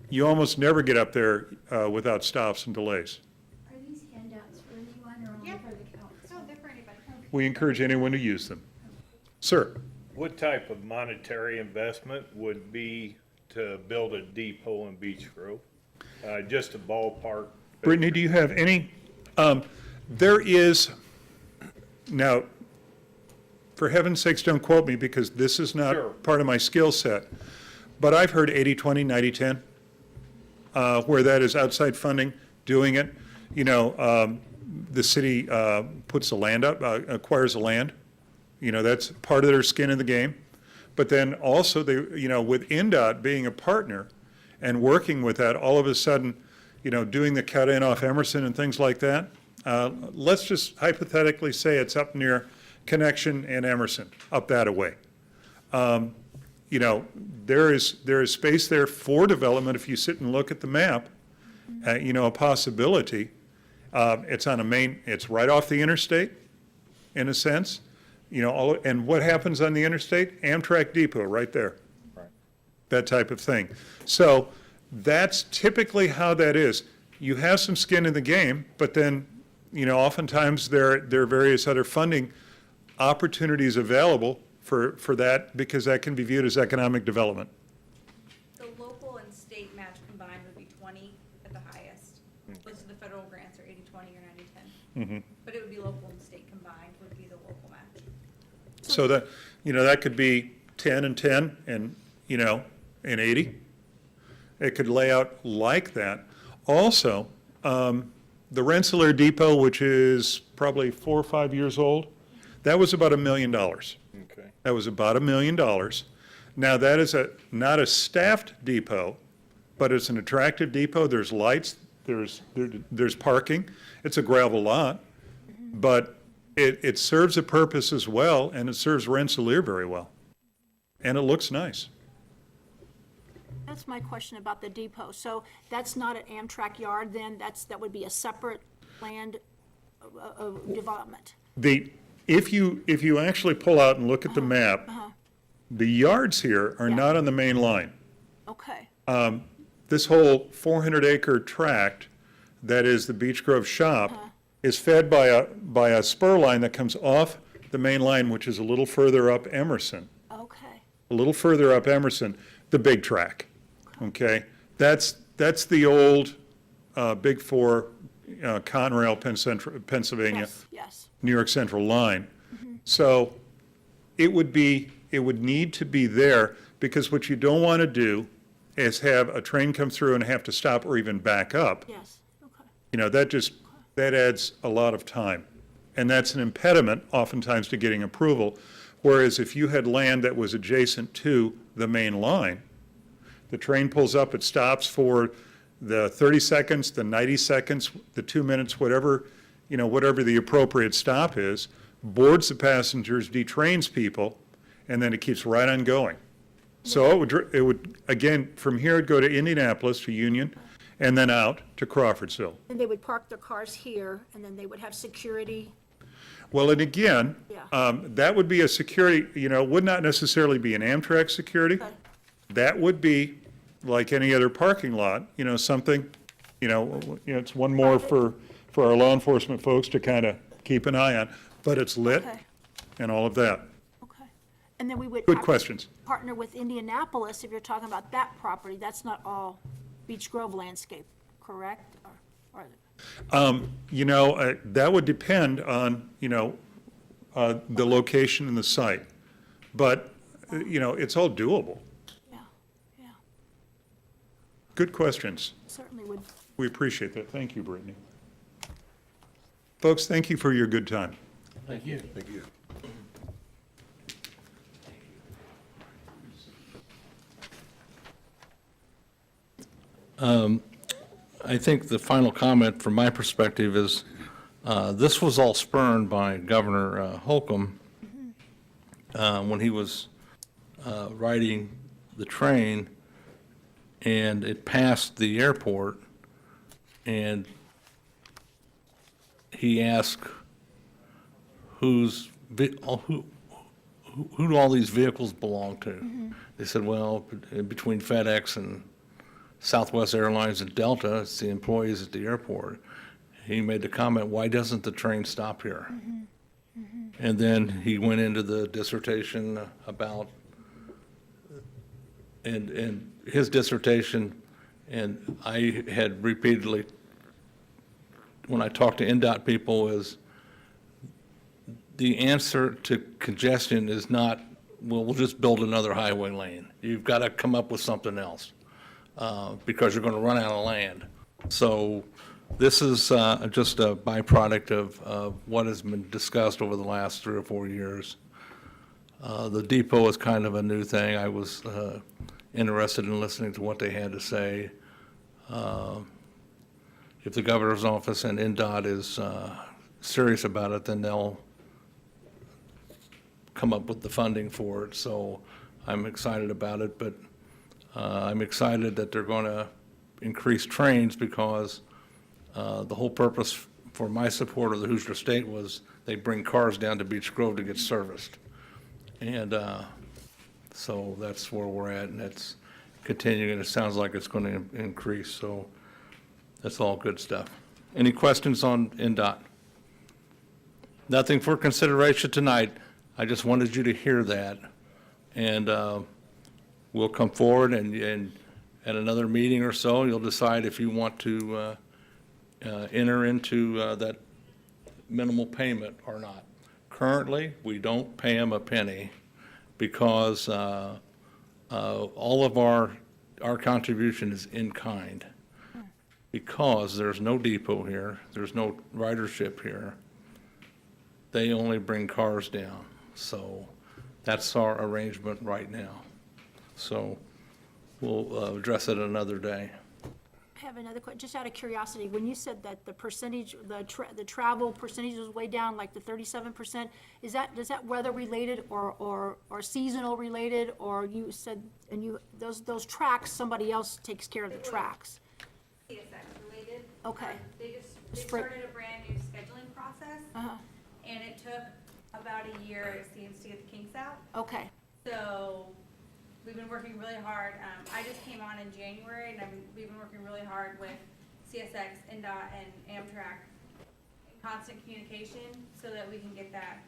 [SPEAKER 10] You almost never get up there without stops and delays.
[SPEAKER 12] Are these handouts for anyone or only for the council? No, they're for anybody.
[SPEAKER 10] We encourage anyone to use them. Sir?
[SPEAKER 3] What type of monetary investment would be to build a depot in Beech Grove? Just a ballpark.
[SPEAKER 10] Brittany, do you have any? There is, now, for heaven's sakes, don't quote me because this is not
[SPEAKER 3] Sure.
[SPEAKER 10] part of my skill set, but I've heard 80-20, 90-10, where that is outside funding, doing it. You know, the city puts the land up, acquires the land. You know, that's part of their skin in the game. But then also, they, you know, with NDOT being a partner and working with that, all of a sudden, you know, doing the cut-in off Emerson and things like that, let's just hypothetically say it's up near Connection and Emerson, up that way. You know, there is space there for development. If you sit and look at the map, you know, a possibility. It's on a main, it's right off the interstate, in a sense. You know, and what happens on the interstate? Amtrak Depot, right there.
[SPEAKER 3] Right.
[SPEAKER 10] That type of thing. So that's typically how that is. You have some skin in the game, but then, you know, oftentimes there are various other funding opportunities available for that, because that can be viewed as economic development.
[SPEAKER 11] The local and state match combined would be 20 at the highest. Most of the federal grants are 80-20 or 90-10. But it would be local and state combined would be the local match.
[SPEAKER 10] So that, you know, that could be 10 and 10 and, you know, and 80. It could lay out like that. Also, the Rensselaer Depot, which is probably 4 or 5 years old, that was about $1 million.
[SPEAKER 3] Okay.
[SPEAKER 10] That was about $1 million. Now, that is not a staffed depot, but it's an attractive depot. There's lights, there's parking. It's a gravel lot, but it serves a purpose as well, and it serves Rensselaer very well. And it looks nice.
[SPEAKER 12] That's my question about the depot. So that's not an Amtrak yard then? That would be a separate land development?
[SPEAKER 10] If you actually pull out and look at the map, the yards here are not on the main line.
[SPEAKER 12] Okay,
[SPEAKER 10] This whole 400-acre tract that is the Beech Grove shop is fed by a spur line that comes off the main line, which is a little further up Emerson.
[SPEAKER 12] okay.
[SPEAKER 10] A little further up Emerson, the big track, okay? That's the old Big Four, Conrail, Pennsylvania,
[SPEAKER 12] Yes, yes.
[SPEAKER 10] New York Central line. So it would need to be there, because what you don't want to do is have a train come through and have to stop or even back up.
[SPEAKER 12] Yes, okay.
[SPEAKER 10] You know, that adds a lot of time. And that's an impediment oftentimes to getting approval. Whereas if you had land that was adjacent to the main line, the train pulls up, it stops for the 30 seconds, the 90 seconds, the 2 minutes, whatever the appropriate stop is, boards the passengers, detrains people, and then it keeps right on going. So it would, again, from here it'd go to Indianapolis, to Union, and then out to Crawfordsville.
[SPEAKER 12] And they would park their cars here, and then they would have security?
[SPEAKER 10] Well, and again,
[SPEAKER 12] Yeah.
[SPEAKER 10] that would be a security, you know, would not necessarily be an Amtrak security.
[SPEAKER 12] Okay.
[SPEAKER 10] That would be like any other parking lot, you know, something, it's one more for our law enforcement folks to kind of keep an eye on. but it's lit
[SPEAKER 12] Okay.
[SPEAKER 10] and all of that.
[SPEAKER 12] Okay. And then we would.
[SPEAKER 10] Good questions.
[SPEAKER 12] Partner with Indianapolis if you're talking about that property. That's not all Beech Grove landscape, correct? Or
[SPEAKER 10] That would depend on, the location and the site. But, it's all doable.
[SPEAKER 12] yeah, yeah,
[SPEAKER 10] Good questions.
[SPEAKER 12] certainly would.
[SPEAKER 10] We appreciate that. Thank you, Brittany. Folks, thank you for your good time.
[SPEAKER 13] Thank you.
[SPEAKER 2] Thank you.
[SPEAKER 1] I think the final comment from my perspective is, this was all spurned by Governor Holcomb when he was riding the train, and it passed the airport, and he asked who do all these vehicles belong to? They said, well, between FedEx and Southwest Airlines and Delta, it's the employees at the airport. He made the comment, why doesn't the train stop here? And then he went into the dissertation about, and his dissertation, and I had repeatedly, when I talked to NDOT people, is the answer to congestion is not, well, we'll just build another highway lane. You've got to come up with something else. Because you're going to run out of land. So this is just a byproduct of what has been discussed over the last 3 or 4 years. The depot is kind of a new thing. I was interested in listening to what they had to say. If the governor's office and NDOT is serious about it, then they'll come up with the funding for it. So I'm excited about it, but I'm excited that they're going to increase trains because the whole purpose for my support of the Hoosier State was they bring cars down to Beech Grove to get serviced. And so that's where we're at, and that's continuing, and it sounds like it's going to increase. So that's all good stuff. Any questions on NDOT? Nothing for consideration tonight. I just wanted you to hear that. And we'll come forward and at another meeting or so, you'll decide if you want to enter into that minimal payment or not. Currently, we don't pay them a penny because all of our contribution is in kind. Because there's no depot here, there's no ridership here, they only bring cars down. So that's our arrangement right now. So we'll address it another day.
[SPEAKER 12] I have another question, just out of curiosity. When you said that the percentage, the travel percentage was way down, like the 37%, does that weather related or seasonal related? Or you said, and those tracks, somebody else takes care of the tracks?
[SPEAKER 11] CSX related.
[SPEAKER 12] Okay.
[SPEAKER 11] They
[SPEAKER 12] Spring-
[SPEAKER 11] started a brand new scheduling process,
[SPEAKER 12] Uh-huh,
[SPEAKER 11] and it took about a year, it seems, to get the kinks out.
[SPEAKER 12] okay,
[SPEAKER 11] So we've been working really hard. I just came on in January, and we've been working really hard with CSX, NDOT, and Amtrak in constant communication so that we can get that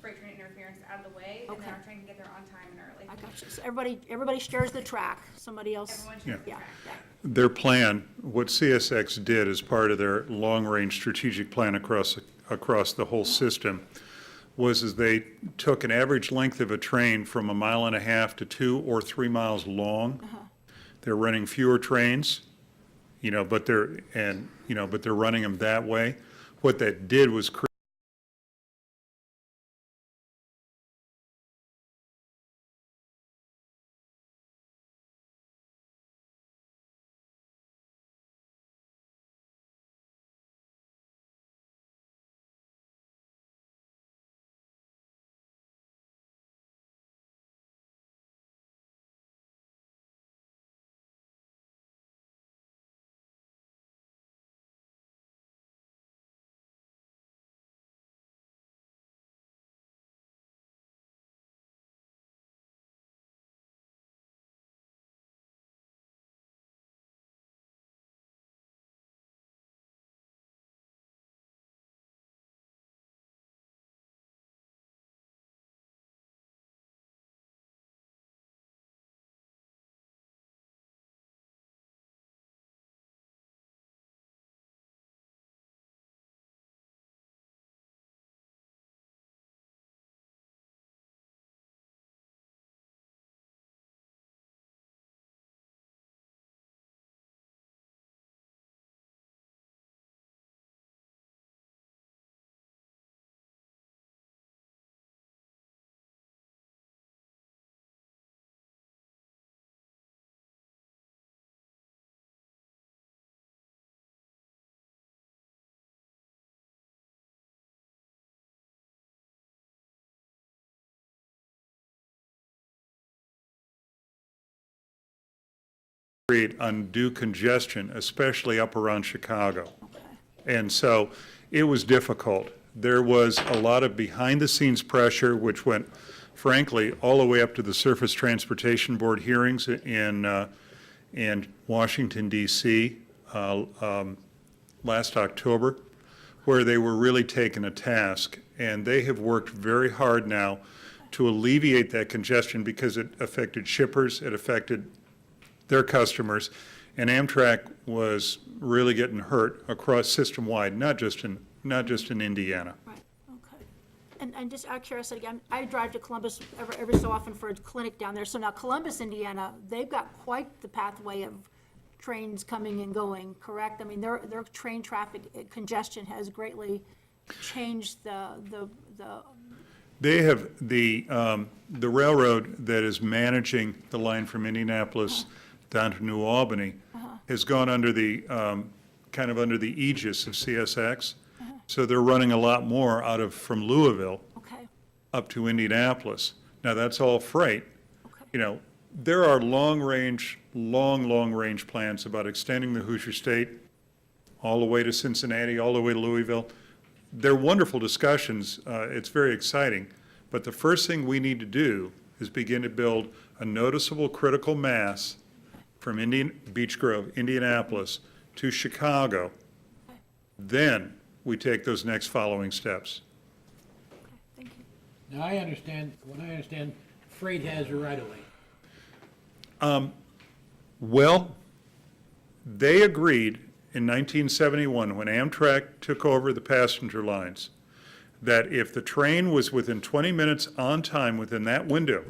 [SPEAKER 11] freight train interference out of the way, and then
[SPEAKER 12] Okay.
[SPEAKER 11] our train can get there on time and early.
[SPEAKER 12] I got you. So everybody shares the track, somebody else,
[SPEAKER 11] Everyone
[SPEAKER 10] Yeah.
[SPEAKER 11] should track.
[SPEAKER 12] yeah.
[SPEAKER 10] Their plan, what CSX did as part of their long-range strategic plan across the whole system, was they took an average length of a train from 1.5 miles to 2 or 3 miles long. They're running fewer trains, but they're running them that way. What that did was create create undue congestion, especially up around Chicago. And so it was difficult. There was a lot of behind-the-scenes pressure, which went, frankly, all the way up to the Surface Transportation Board hearings in Washington, D.C. Last October, where they were really taken to task. And they have worked very hard now to alleviate that congestion because it affected shippers, it affected their customers, and Amtrak was really getting hurt across system-wide, not just in Indiana.
[SPEAKER 12] Right, okay. And just out of curiosity, I drive to Columbus every so often for a clinic down there. So now Columbus, Indiana, they've got quite the pathway of trains coming and going, correct? I mean, their train traffic congestion has greatly changed the.
[SPEAKER 10] They have, the railroad that is managing the line from Indianapolis down to New Albany has gone under the, kind of under the aegis of CSX. So they're running a lot more from Louisville
[SPEAKER 12] Okay,
[SPEAKER 10] up to Indianapolis. Now, that's all freight.
[SPEAKER 12] okay.
[SPEAKER 10] You know, there are long-range plans about extending the Hoosier State all the way to Cincinnati, all the way to Louisville. They're wonderful discussions. It's very exciting. But the first thing we need to do is begin to build a noticeable critical mass from Beech Grove, Indianapolis, to Chicago. Then we take those next following steps.
[SPEAKER 12] Thank you.
[SPEAKER 13] Now, I understand, freight has a right of way.
[SPEAKER 10] Well, they agreed in 1971, when Amtrak took over the passenger lines, that if the train was within 20 minutes on time within that window,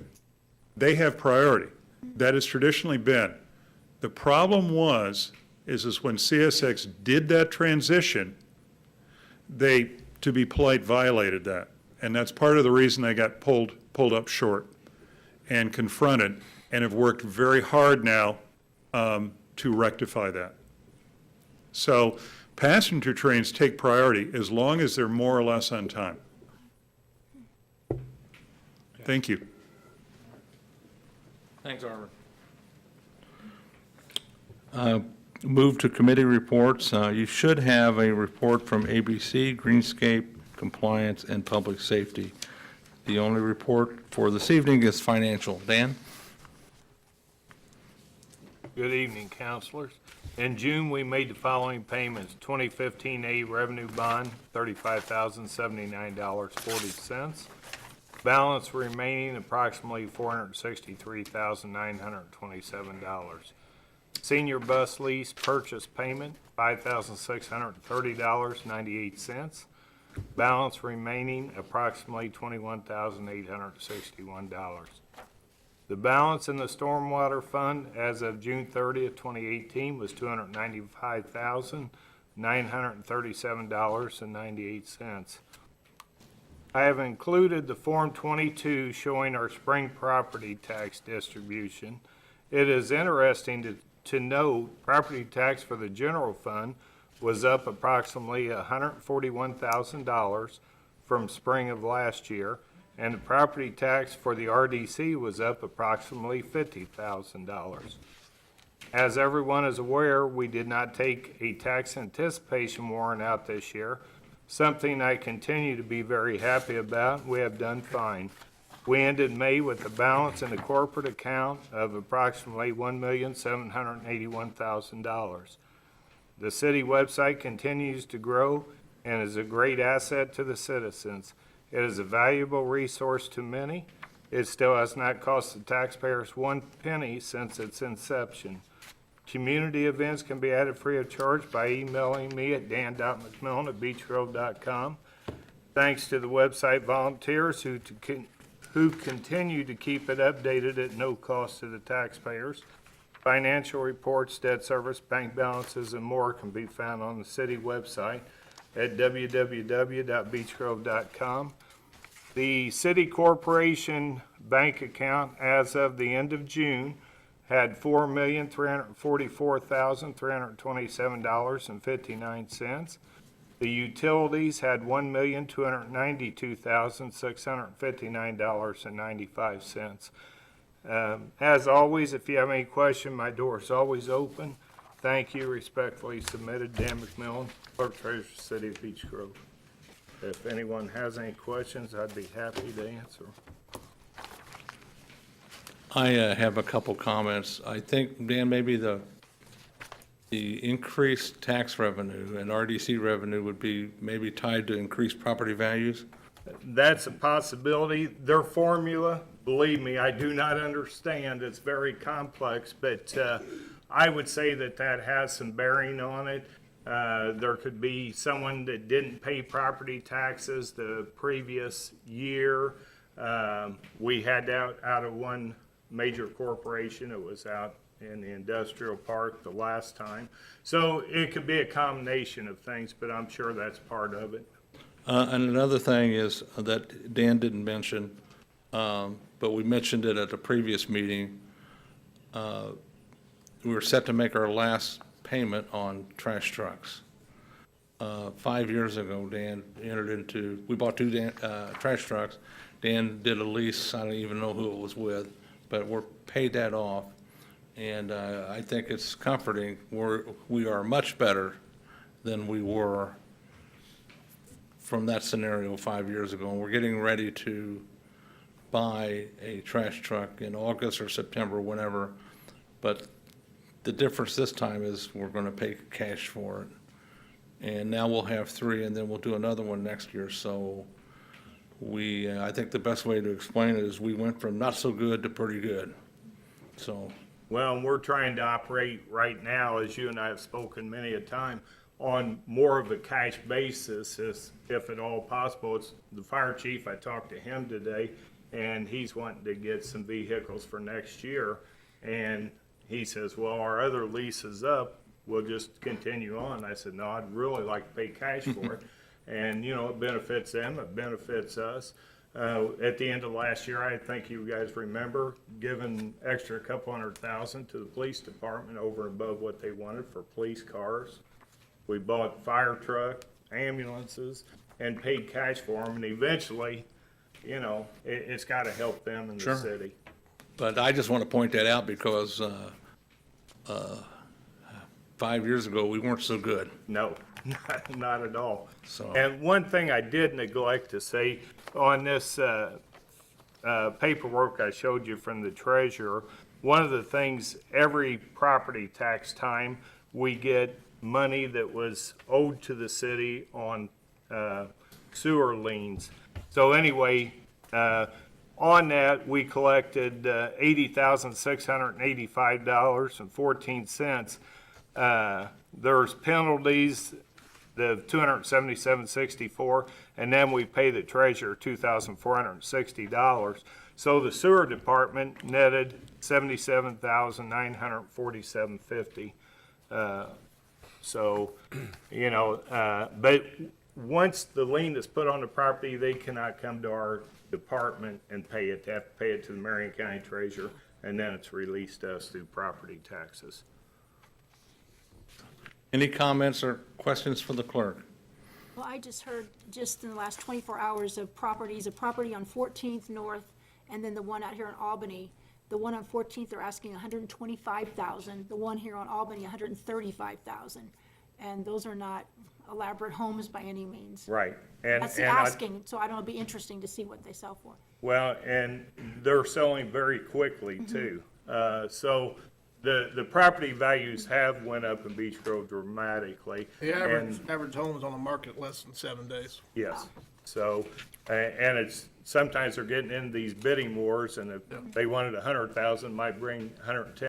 [SPEAKER 10] they have priority. That has traditionally been. The problem is when CSX did that transition, they, to be polite, violated that. And that's part of the reason they got pulled up short and confronted, and have worked very hard now to rectify that. So passenger trains take priority as long as they're more or less on time. Thank you.
[SPEAKER 1] Thanks, Arvin. Move to committee reports. You should have a report from ABC, Greenscape, Compliance, and Public Safety. The only report for this evening is financial. Dan?
[SPEAKER 3] Good evening, councilors. In June, we made the following payments: 2015 A revenue bond, $35,079.40. Balance remaining approximately $463,927. Senior bus lease purchase payment, $5,630.98. Balance remaining approximately $21,861. The balance in the stormwater fund as of June 30th, 2018 was $295,937.98. I have included the Form 22 showing our spring property tax distribution. It is interesting to note property tax for the general fund was up approximately $141,000 from spring of last year, and the property tax for the RDC was up approximately $50,000. As everyone is aware, we did not take a tax anticipation warrant out this year, something I continue to be very happy about. We have done fine. We ended May with a balance in the corporate account of approximately $1,781,000. The city website continues to grow and is a great asset to the citizens. It is a valuable resource to many. It still has not cost the taxpayers one penny since its inception. Community events can be added free of charge by emailing me at dan.mcmillan@beechgrove.com. Thanks to the website volunteers who continue to keep it updated at no cost to the taxpayers. Financial reports, debt service, bank balances, and more can be found on the city website at www.beechgrove.com. The city corporation bank account as of the end of June had $4,344,327.59. The utilities had $1,292,659.95. As always, if you have any question, my door is always open. Thank you. Respectfully submitted, Dan McMillan, Clerk Treasurer, City of Beech Grove. If anyone has any questions, I'd be happy to answer.
[SPEAKER 1] I have a couple comments. I think, Dan, maybe the increased tax revenue and RDC revenue would be maybe tied to increased property values?
[SPEAKER 3] That's a possibility. Their formula, believe me, I do not understand. It's very complex, but I would say that that has some bearing on it. There could be someone that didn't pay property taxes the previous year. We had out of one major corporation. It was out in the industrial park the last time. So it could be a combination of things, but I'm sure that's part of it.
[SPEAKER 1] And another thing is that Dan didn't mention, but we mentioned it at the previous meeting. We were set to make our last payment on trash trucks. 5 years ago, Dan entered into, we bought two trash trucks. Dan did a lease, I don't even know who it was with, but we're paid that off. And I think it's comforting. We are much better than we were from that scenario 5 years ago. And we're getting ready to buy a trash truck in August or September, whenever. But the difference this time is we're going to pay cash for it. And now we'll have three, and then we'll do another one next year. So I think the best way to explain it is we went from not so good to pretty good. So.
[SPEAKER 3] Well, and we're trying to operate right now, as you and I have spoken many a time, on more of a cash basis, if at all possible. It's the fire chief, I talked to him today, and he's wanting to get some vehicles for next year. And he says, well, our other lease is up, we'll just continue on. I said, no, I'd really like to pay cash for it. And, you know, it benefits them, it benefits us. At the end of last year, I think you guys remember, giving extra $200,000 to the police department over and above what they wanted for police cars. We bought fire truck, ambulances, and paid cash for them, and eventually, you know, it's got to help them in the city.
[SPEAKER 1] But I just want to point that out because 5 years ago, we weren't so good.
[SPEAKER 3] No, not at all.
[SPEAKER 1] So.
[SPEAKER 3] And one thing I did neglect to say on this paperwork I showed you from the treasurer, one of the things, every property tax time, we get money that was owed to the city on sewer liens. So anyway, on that, we collected $80,685.14. There's penalties, the $277.64, and then we pay the treasurer $2,460. So the sewer department netted $77,947.50. So, you know, but once the lien is put on the property, they cannot come to our department and pay it. They have to pay it to the Marion County treasurer, and then it's released to us through property taxes.
[SPEAKER 1] Any comments or questions for the clerk?
[SPEAKER 12] Well, I just heard just in the last 24 hours of properties, a property on 14th North, and then the one out here in Albany. The one on 14th, they're asking $125,000. The one here on Albany, $135,000. And those are not elaborate homes by any means.
[SPEAKER 3] Right. And
[SPEAKER 12] That's the asking, so I don't know, it'd be interesting to see what they sell for.
[SPEAKER 3] Well, and they're selling very quickly too. So the property values have went up in Beech Grove dramatically.
[SPEAKER 14] The
[SPEAKER 3] and-
[SPEAKER 14] average home is on the market less than 7 days.
[SPEAKER 3] Yes. So, and it's, sometimes they're getting into these bidding wars, and if they wanted 100,000, might bring 110.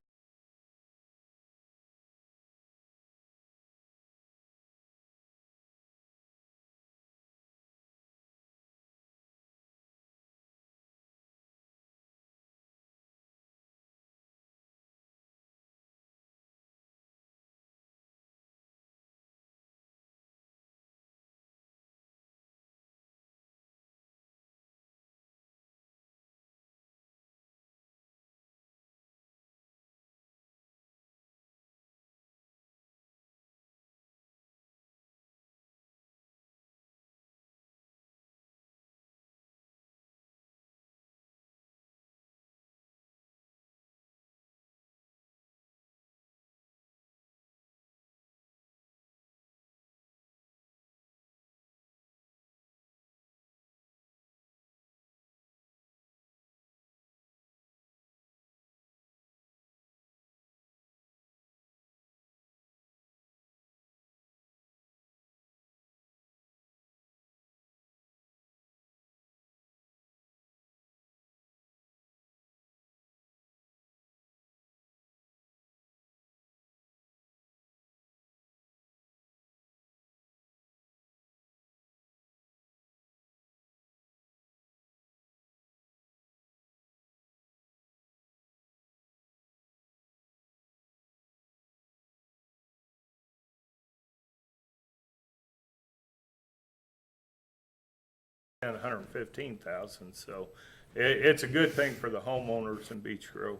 [SPEAKER 3] 115,000, so it's a good thing for the homeowners in Beech Grove.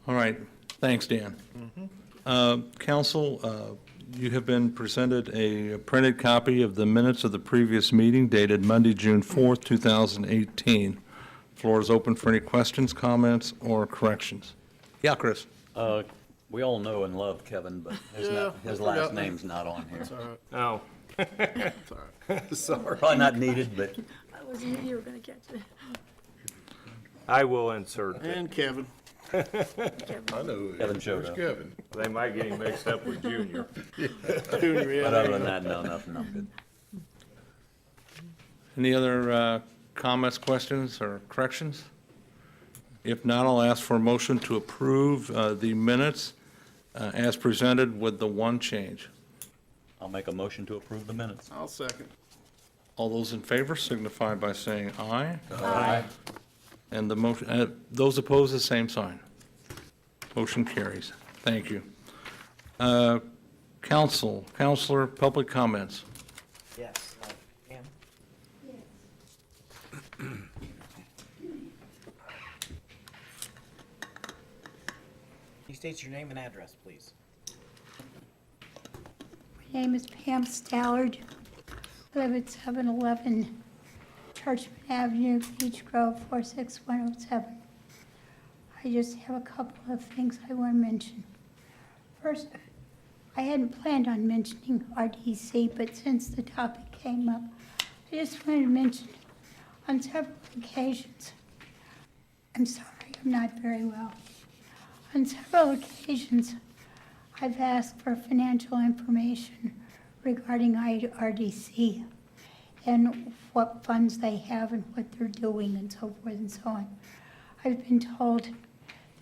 [SPEAKER 1] All right, thanks, Dan. Council, you have been presented a printed copy of the minutes of the previous meeting dated Monday, June 4th, 2018. Floor is open for any questions, comments, or corrections. Yeah, Chris?
[SPEAKER 15] We all know and love Kevin, but his last name's not on here.
[SPEAKER 3] Oh,
[SPEAKER 2] Sorry.
[SPEAKER 15] Probably not needed, but
[SPEAKER 12] I was knew you were gonna catch it.
[SPEAKER 3] I will insert it.
[SPEAKER 14] And Kevin.
[SPEAKER 2] I know. who it
[SPEAKER 15] Kevin
[SPEAKER 2] is.
[SPEAKER 15] showed
[SPEAKER 2] Where's
[SPEAKER 15] up.
[SPEAKER 2] Kevin?
[SPEAKER 3] They might get him mixed up with Junior.
[SPEAKER 14] Junior, yeah.
[SPEAKER 15] but other than that, no, nothing, I'm good.
[SPEAKER 1] Any other comments, questions, or corrections? If not, I'll ask for a motion to approve the minutes as presented with the one change.
[SPEAKER 15] I'll make a motion to approve the minutes.
[SPEAKER 14] I'll second.
[SPEAKER 1] All those in favor signify by saying aye. Aye. And the motion, those opposed, the same sign. Motion carries. Thank you. Counselor, public comments.
[SPEAKER 4] Yes, Pam? You state your name and address, please.
[SPEAKER 16] My name is Pam Stallard. I live at 711 Churchman Avenue, Beech Grove, 46107. I just have a couple of things I want to mention. First, I hadn't planned on mentioning RDC, but since the topic came up, I just wanted to mention on several occasions, I'm sorry, I'm not very well. On several occasions, I've asked for financial information regarding RDC and what funds they have and what they're doing and so forth and so on. I've been told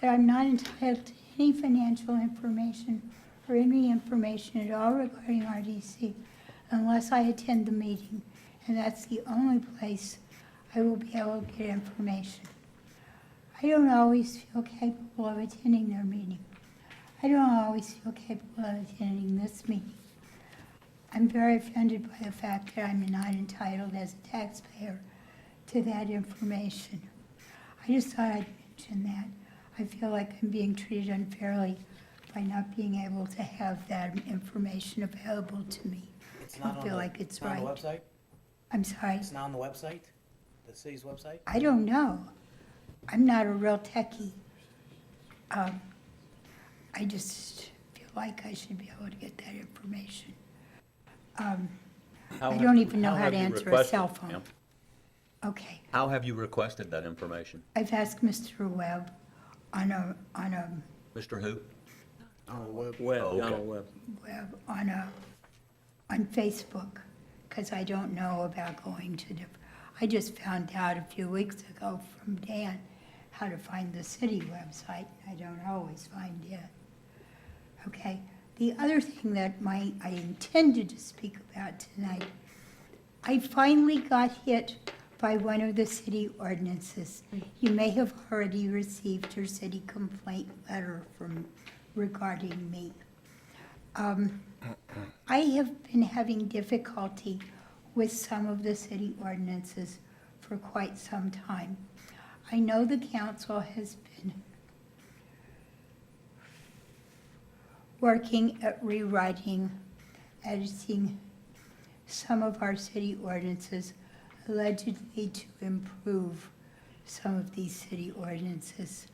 [SPEAKER 16] that I'm not entitled to any financial information or any information at all regarding RDC unless I attend the meeting, and that's the only place I will be able to get information. I don't always feel capable of attending their meeting. I don't always feel capable of attending this meeting. I'm very offended by the fact that I'm not entitled as a taxpayer to that information. I just thought I'd mention that. I feel like I'm being treated unfairly by not being able to have that information available to me.
[SPEAKER 4] It's
[SPEAKER 16] I don't feel like it's
[SPEAKER 4] not
[SPEAKER 16] right.
[SPEAKER 4] on the website?
[SPEAKER 16] I'm sorry,
[SPEAKER 4] It's not on the website? The city's website?
[SPEAKER 16] I don't know. I'm not a real techie. I just feel like I should be able to get that information. I don't even know how to answer a cell phone. Okay,
[SPEAKER 15] How have you requested that information?
[SPEAKER 16] I've asked Mr. Webb on a
[SPEAKER 15] Mr. Who?
[SPEAKER 16] Webb on Facebook, because I don't know about going to I just found out a few weeks ago from Dan how to find the city website. I don't always find it. Okay, the other thing that I intended to speak about tonight, I finally got hit by one of the city ordinances. You may have already received your city complaint letter regarding me. I have been having difficulty with some of the city ordinances for quite some time. I know the council has been working at rewriting, editing some of our city ordinances, allegedly to improve some of these city ordinances.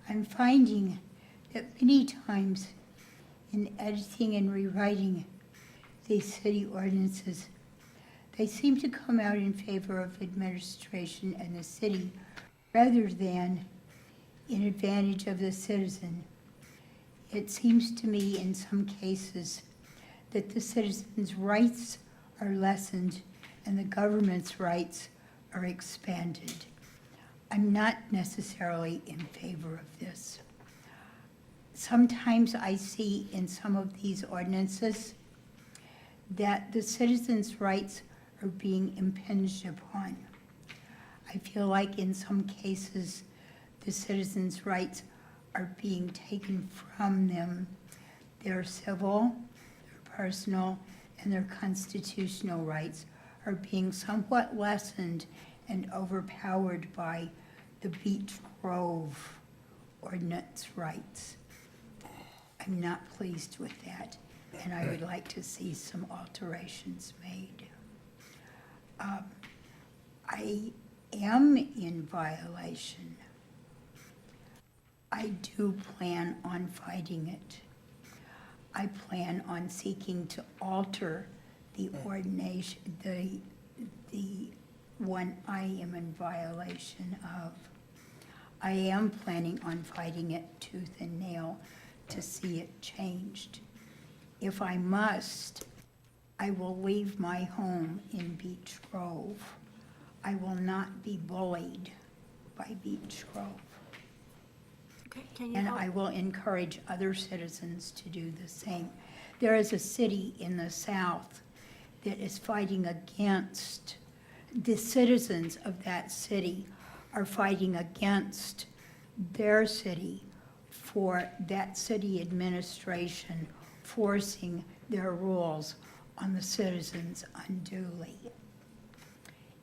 [SPEAKER 16] I'm finding that many times in editing and rewriting these city ordinances, they seem to come out in favor of administration and the city rather than in advantage of the citizen. It seems to me in some cases that the citizens' rights are lessened and the government's rights are expanded. I'm not necessarily in favor of this. Sometimes I see in some of these ordinances that the citizens' rights are being impinged upon. I feel like in some cases the citizens' rights are being taken from them. Their civil, their personal, and their constitutional rights are being somewhat lessened and overpowered by the Beech Grove ordinance rights. I'm not pleased with that, and I would like to see some alterations made. I am in violation. I do plan on fighting it. I plan on seeking to alter the ordination, the one I am in violation of. I am planning on fighting it tooth and nail to see it changed. If I must, I will leave my home in Beech Grove. I will not be bullied by Beech Grove.
[SPEAKER 12] Okay, can you
[SPEAKER 16] And
[SPEAKER 12] help?
[SPEAKER 16] I will encourage other citizens to do the same. There is a city in the south that is fighting against, the citizens of that city are fighting against their city for that city administration forcing their rules on the citizens unduly.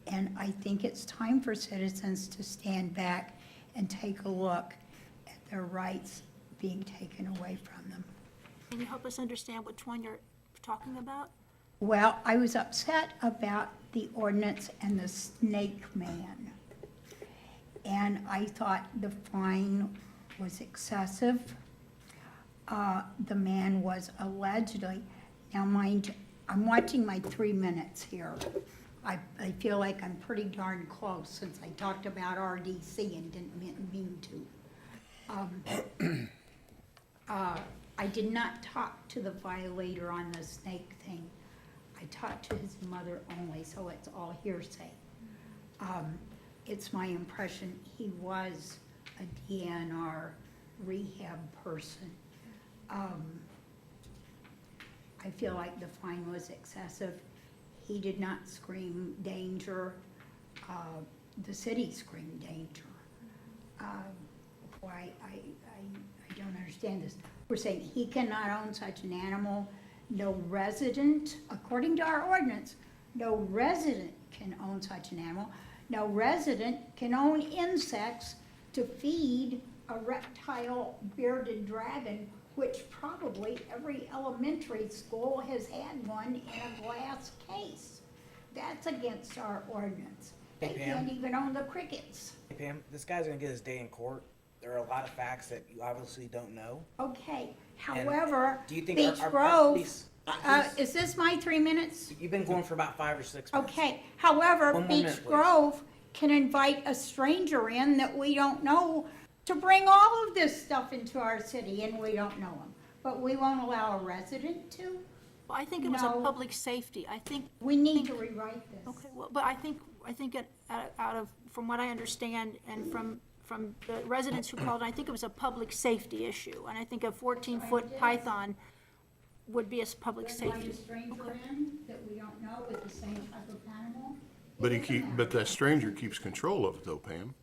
[SPEAKER 16] And I think it's time for citizens to stand back and take a look at their rights being taken away from them.
[SPEAKER 12] Can you help us understand which one you're talking about?
[SPEAKER 16] Well, I was upset about the ordinance and the snake man. And I thought the fine was excessive. The man was allegedly, now mind you, I'm watching my 3 minutes here. I feel like I'm pretty darn close since I talked about RDC and didn't mean to. I did not talk to the violator on the snake thing. I talked to his mother only, so it's all hearsay. It's my impression he was a DNR rehab person. I feel like the fine was excessive. He did not scream danger. The city screamed danger. Why, I don't understand this. We're saying he cannot own such an animal. No resident, according to our ordinance, no resident can own such an animal. No resident can own insects to feed a reptile bearded dragon, which probably every elementary school has had one in a glass case. That's against our ordinance. They
[SPEAKER 4] Hey, Pam.
[SPEAKER 16] can't even own the crickets.
[SPEAKER 4] Hey Pam, this guy's gonna get his day in court. There are a lot of facts that you obviously don't know.
[SPEAKER 16] Okay,
[SPEAKER 4] And
[SPEAKER 16] however,
[SPEAKER 4] do you think
[SPEAKER 16] Beech
[SPEAKER 4] our
[SPEAKER 16] Grove,
[SPEAKER 4] police-
[SPEAKER 16] is this my 3 minutes?
[SPEAKER 4] You've been going for about 5 or 6 minutes.
[SPEAKER 16] Okay, however,
[SPEAKER 4] One more
[SPEAKER 16] Beech
[SPEAKER 4] minute, please.
[SPEAKER 16] Grove can invite a stranger in that we don't know to bring all of this stuff into our city, and we don't know them. But we won't allow a resident to?
[SPEAKER 12] Well, I think it was a
[SPEAKER 16] No.
[SPEAKER 12] public safety. I think,
[SPEAKER 16] We need to rewrite this.
[SPEAKER 12] okay, well, but I think it, out of, from what I understand and from the residents who called, I think it was a public safety issue. And I think a 14-foot python would be a public
[SPEAKER 16] Invite
[SPEAKER 12] safety.
[SPEAKER 16] a stranger in that we don't know with the same type of animal?
[SPEAKER 2] But that stranger keeps control of it though, Pam.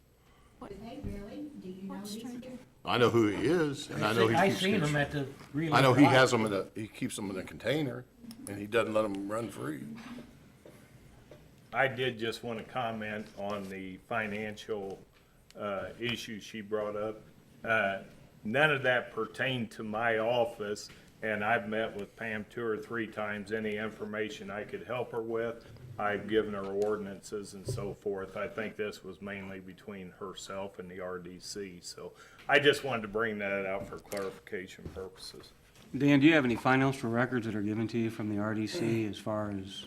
[SPEAKER 16] Do they really? Do you know
[SPEAKER 12] What
[SPEAKER 16] these?
[SPEAKER 12] stranger?
[SPEAKER 2] I know who he is, and I know he
[SPEAKER 13] I
[SPEAKER 2] keeps.
[SPEAKER 13] seen him at the real.
[SPEAKER 2] I know he has them he keeps them in a container, and he doesn't let them run free.
[SPEAKER 3] I did just want to comment on the financial issue she brought up. None of that pertained to my office, and I've met with Pam 2 or 3 times. Any information I could help her with, I've given her ordinances and so forth. I think this was mainly between herself and the RDC, so I just wanted to bring that out for clarification purposes.
[SPEAKER 17] Dan, do you have any financial records that are given to you from the RDC as far as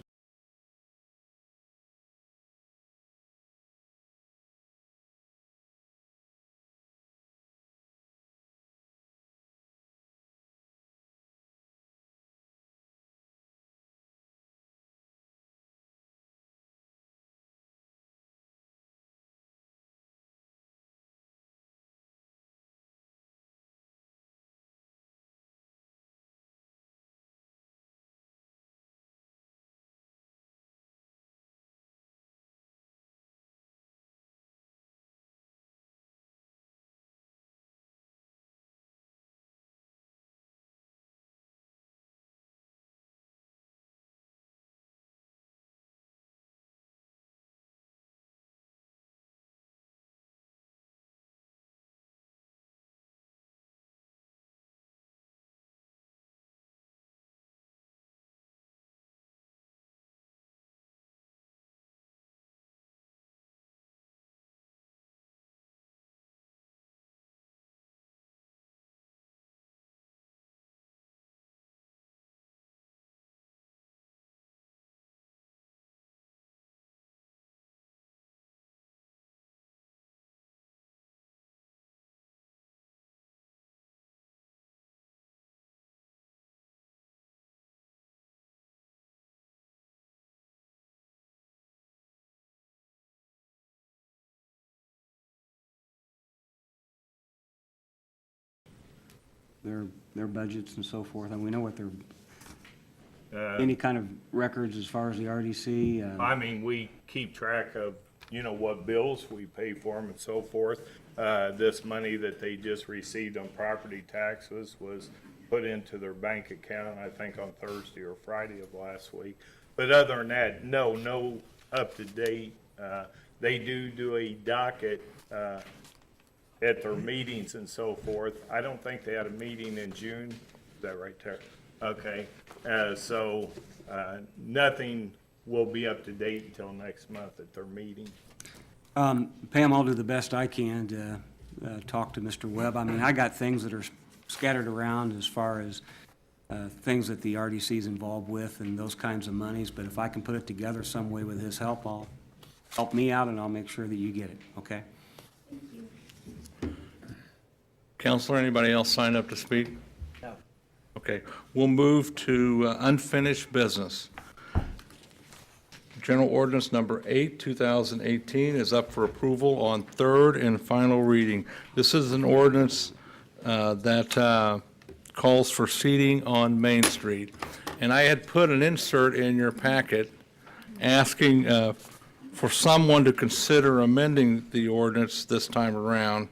[SPEAKER 17] their budgets and so forth, and we know what their,
[SPEAKER 3] Uh,
[SPEAKER 17] any kind of records as far as the RDC?
[SPEAKER 3] I mean, we keep track of, what bills we pay for them and so forth. This money that they just received on property taxes was put into their bank account, I think on Thursday or Friday of last week. But other than that, no up to date. They do a docket, at their meetings and so forth. I don't think they had a meeting in June. Is that right, Tara? Okay, so nothing will be up to date until next month at their meeting.
[SPEAKER 17] Pam, I'll do the best I can to talk to Mr. Webb. I mean, I got things that are scattered around as far as things that the RDC is involved with and those kinds of monies, but if I can put it together some way with his help, I'll help me out and I'll make sure that you get it, okay?
[SPEAKER 1] Counselor, anybody else sign up to speak?
[SPEAKER 4] No.
[SPEAKER 1] Okay, we'll move to unfinished business. General Ordinance Number 8, 2018 is up for approval on third and final reading. This is an ordinance that calls for seating on Main Street. And I had put an insert in your packet asking for someone to consider amending the ordinance this time around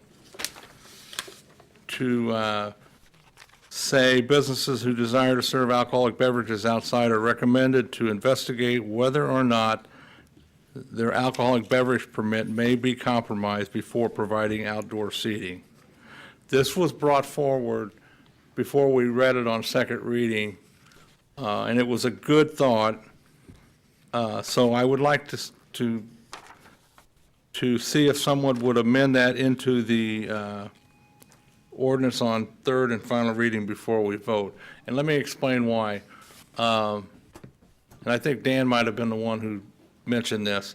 [SPEAKER 1] to say businesses who desire to serve alcoholic beverages outside are recommended to investigate whether or not their alcoholic beverage permit may be compromised before providing outdoor seating. This was brought forward before we read it on second reading, and it was a good thought. So I would like to see if someone would amend that into the ordinance on third and final reading before we vote. And let me explain why. And I think Dan might have been the one who mentioned this.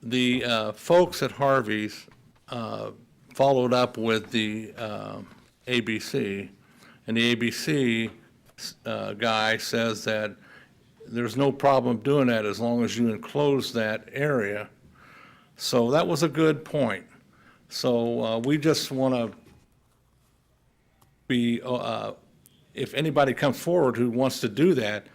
[SPEAKER 1] The folks at Harvey's followed up with the ABC, and the ABC guy says that there's no problem doing that as long as you enclose that area. So that was a good point. So we just want to be, if anybody comes forward who wants to do that,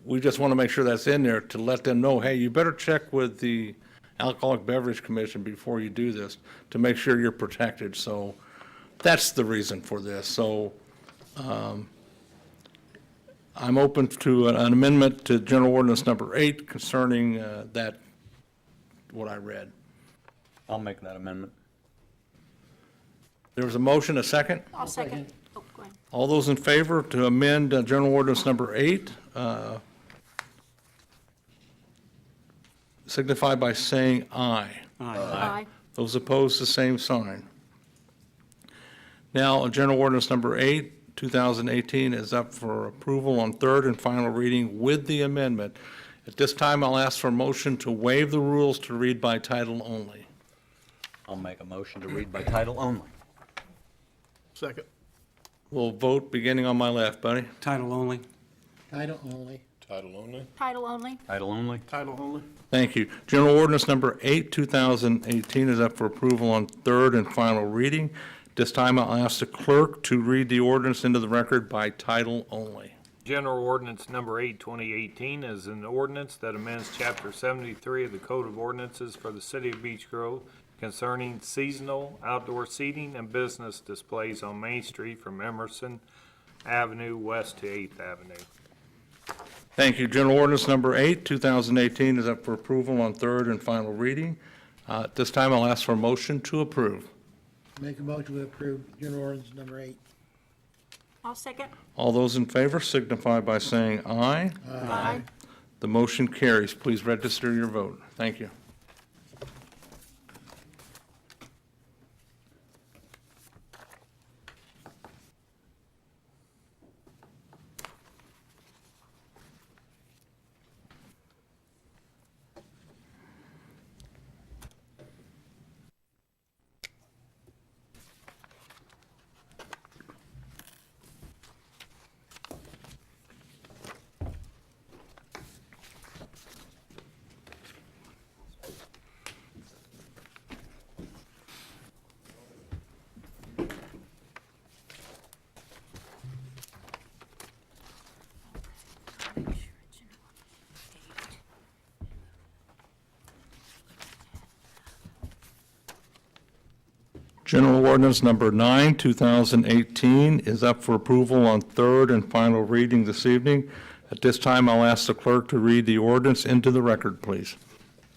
[SPEAKER 1] we just want to make sure that's in there to let them know, hey, you better check with the Alcoholic Beverage Commission before you do this to make sure you're protected. So that's the reason for this. So I'm open to an amendment to General Ordinance Number 8 concerning that, what I read.
[SPEAKER 15] I'll make that amendment.
[SPEAKER 1] There was a motion, a second?
[SPEAKER 12] I'll second. Oh, go ahead.
[SPEAKER 1] All those in favor to amend General Ordinance Number 8, signify by saying aye.
[SPEAKER 12] Aye.
[SPEAKER 1] Those opposed, the same sign. Now, General Ordinance Number 8, 2018 is up for approval on third and final reading with the amendment. At this time, I'll ask for a motion to waive the rules to read by title only.
[SPEAKER 15] I'll make a motion to read by title only.
[SPEAKER 14] Second.
[SPEAKER 1] We'll vote beginning on my left, buddy.
[SPEAKER 17] Title only.
[SPEAKER 6] Title only.
[SPEAKER 2] Title only?
[SPEAKER 12] Title only?
[SPEAKER 15] Title only.
[SPEAKER 14] Title only.
[SPEAKER 1] Thank you. General Ordinance Number 8, 2018 is up for approval on third and final reading. This time, I'll ask the clerk to read the ordinance into the record by title only.
[SPEAKER 3] General Ordinance Number 8, 2018 is an ordinance that amends Chapter 73 of the Code of Ordinances for the City of Beech Grove concerning seasonal outdoor seating and business displays on Main Street from Emerson Avenue west to 8th Avenue.
[SPEAKER 1] Thank you. General Ordinance Number 8, 2018 is up for approval on third and final reading. At this time, I'll ask for a motion to approve.
[SPEAKER 6] Make a motion to approve General Ordinance Number 8.
[SPEAKER 12] I'll second.
[SPEAKER 1] All those in favor signify by saying aye.
[SPEAKER 12] Aye.
[SPEAKER 1] The motion carries. Please register your vote. Thank you. General ordinance number 9, 2018 is up for approval on third and final reading this evening. At this time, I'll ask the clerk to read the ordinance into the record, please.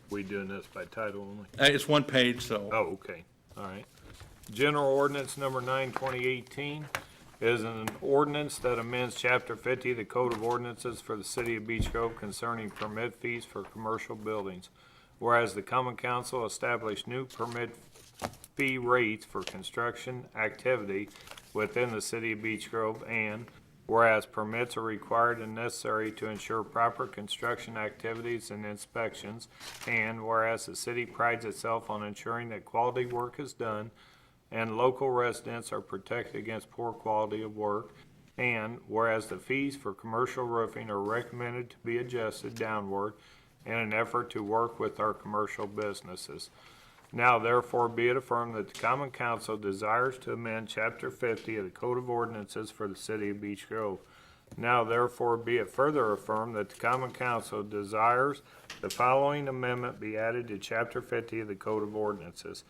[SPEAKER 3] We doing this by title only?
[SPEAKER 1] It's one page, so.
[SPEAKER 3] Oh, okay, all right. General ordinance number 9, 2018 is an ordinance that amends chapter 50 of the Code of Ordinances for the city of Beech Grove concerning permit fees for commercial buildings. Whereas the common council established new permit fee rates for construction activity within the city of Beech Grove, and whereas permits are required and necessary to ensure proper construction activities and inspections, and whereas the city prides itself on ensuring that quality work is done and local residents are protected against poor quality of work, and whereas the fees for commercial roofing are recommended to be adjusted downward in an effort to work with our commercial businesses. Now therefore be it affirmed that the common council desires to amend chapter 50 of the Code of Ordinances for the city of Beech Grove. Now therefore be it further affirmed that the common council desires the following amendment be added to chapter 50 of the Code of Ordinances.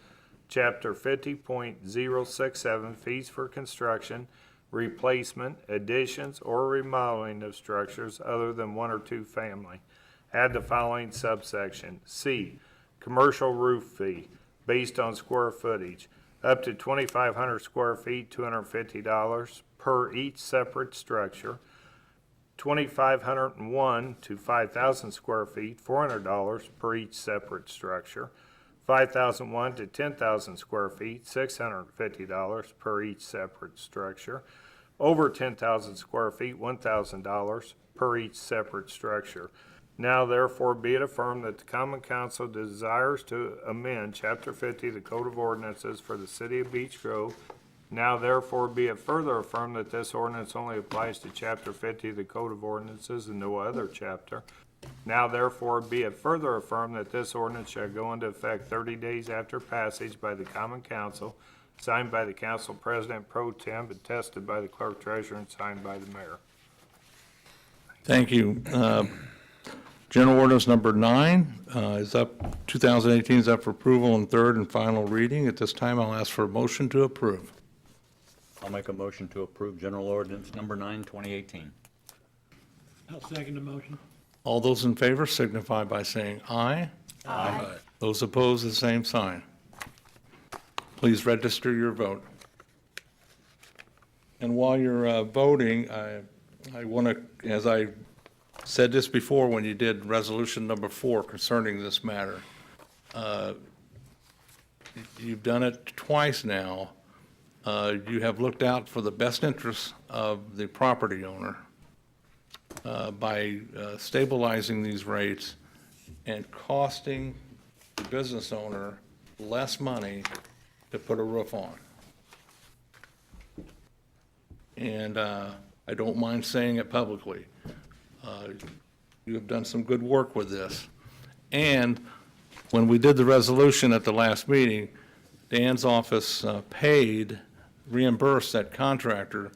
[SPEAKER 3] Chapter 50.067 fees for construction, replacement, additions, or remodeling of structures other than one or two family. Add the following subsection. C, commercial roof fee based on square footage, up to 2,500 square feet, $250 per each separate structure. 2,501 to 5,000 square feet, $400 per each separate structure. 5,001 to 10,000 square feet, $650 per each separate structure. Over 10,000 square feet, $1,000 per each separate structure. Now therefore be it affirmed that the common council desires to amend chapter 50 of the Code of Ordinances for the city of Beech Grove. Now therefore be it further affirmed that this ordinance only applies to chapter 50 of the Code of Ordinances and no other chapter. Now therefore be it further affirmed that this ordinance shall go into effect 30 days after passage by the common council, signed by the council president pro tem, attested by the clerk treasurer, and signed by the mayor.
[SPEAKER 1] Thank you. General ordinance number 9 is up, 2018 is up for approval on third and final reading. At this time, I'll ask for a motion to approve.
[SPEAKER 15] I'll make a motion to approve general ordinance number 9, 2018.
[SPEAKER 13] I'll second the motion.
[SPEAKER 1] All those in favor signify by saying aye.
[SPEAKER 12] Aye.
[SPEAKER 1] Those opposed, the same sign. Please register your vote. And while you're voting, I want to, as I said this before when you did resolution number 4 concerning this matter, you've done it twice now. You have looked out for the best interests of the property owner by stabilizing these rates and costing the business owner less money to put a roof on. And I don't mind saying it publicly. You have done some good work with this. And when we did the resolution at the last meeting, Dan's office reimbursed that contractor.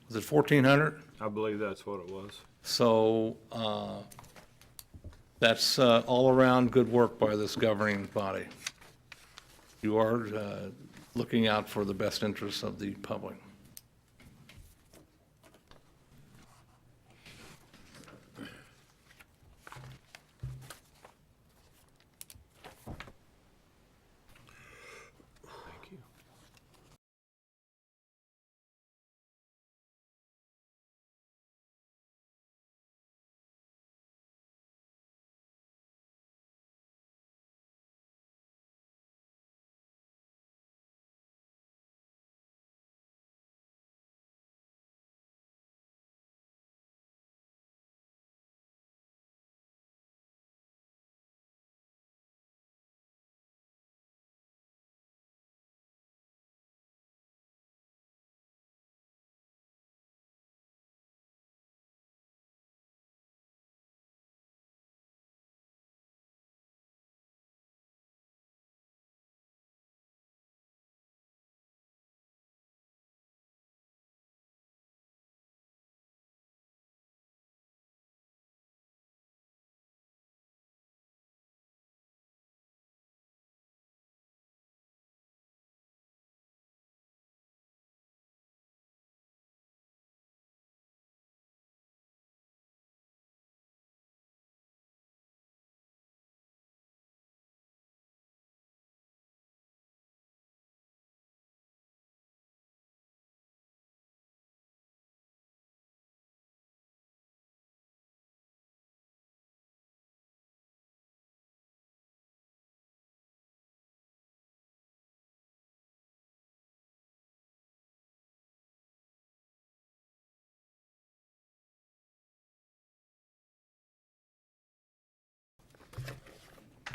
[SPEAKER 1] Was it $1,400?
[SPEAKER 3] I believe that's what it was.
[SPEAKER 1] So that's all around good work by this governing body. You are looking out for the best interests of the public.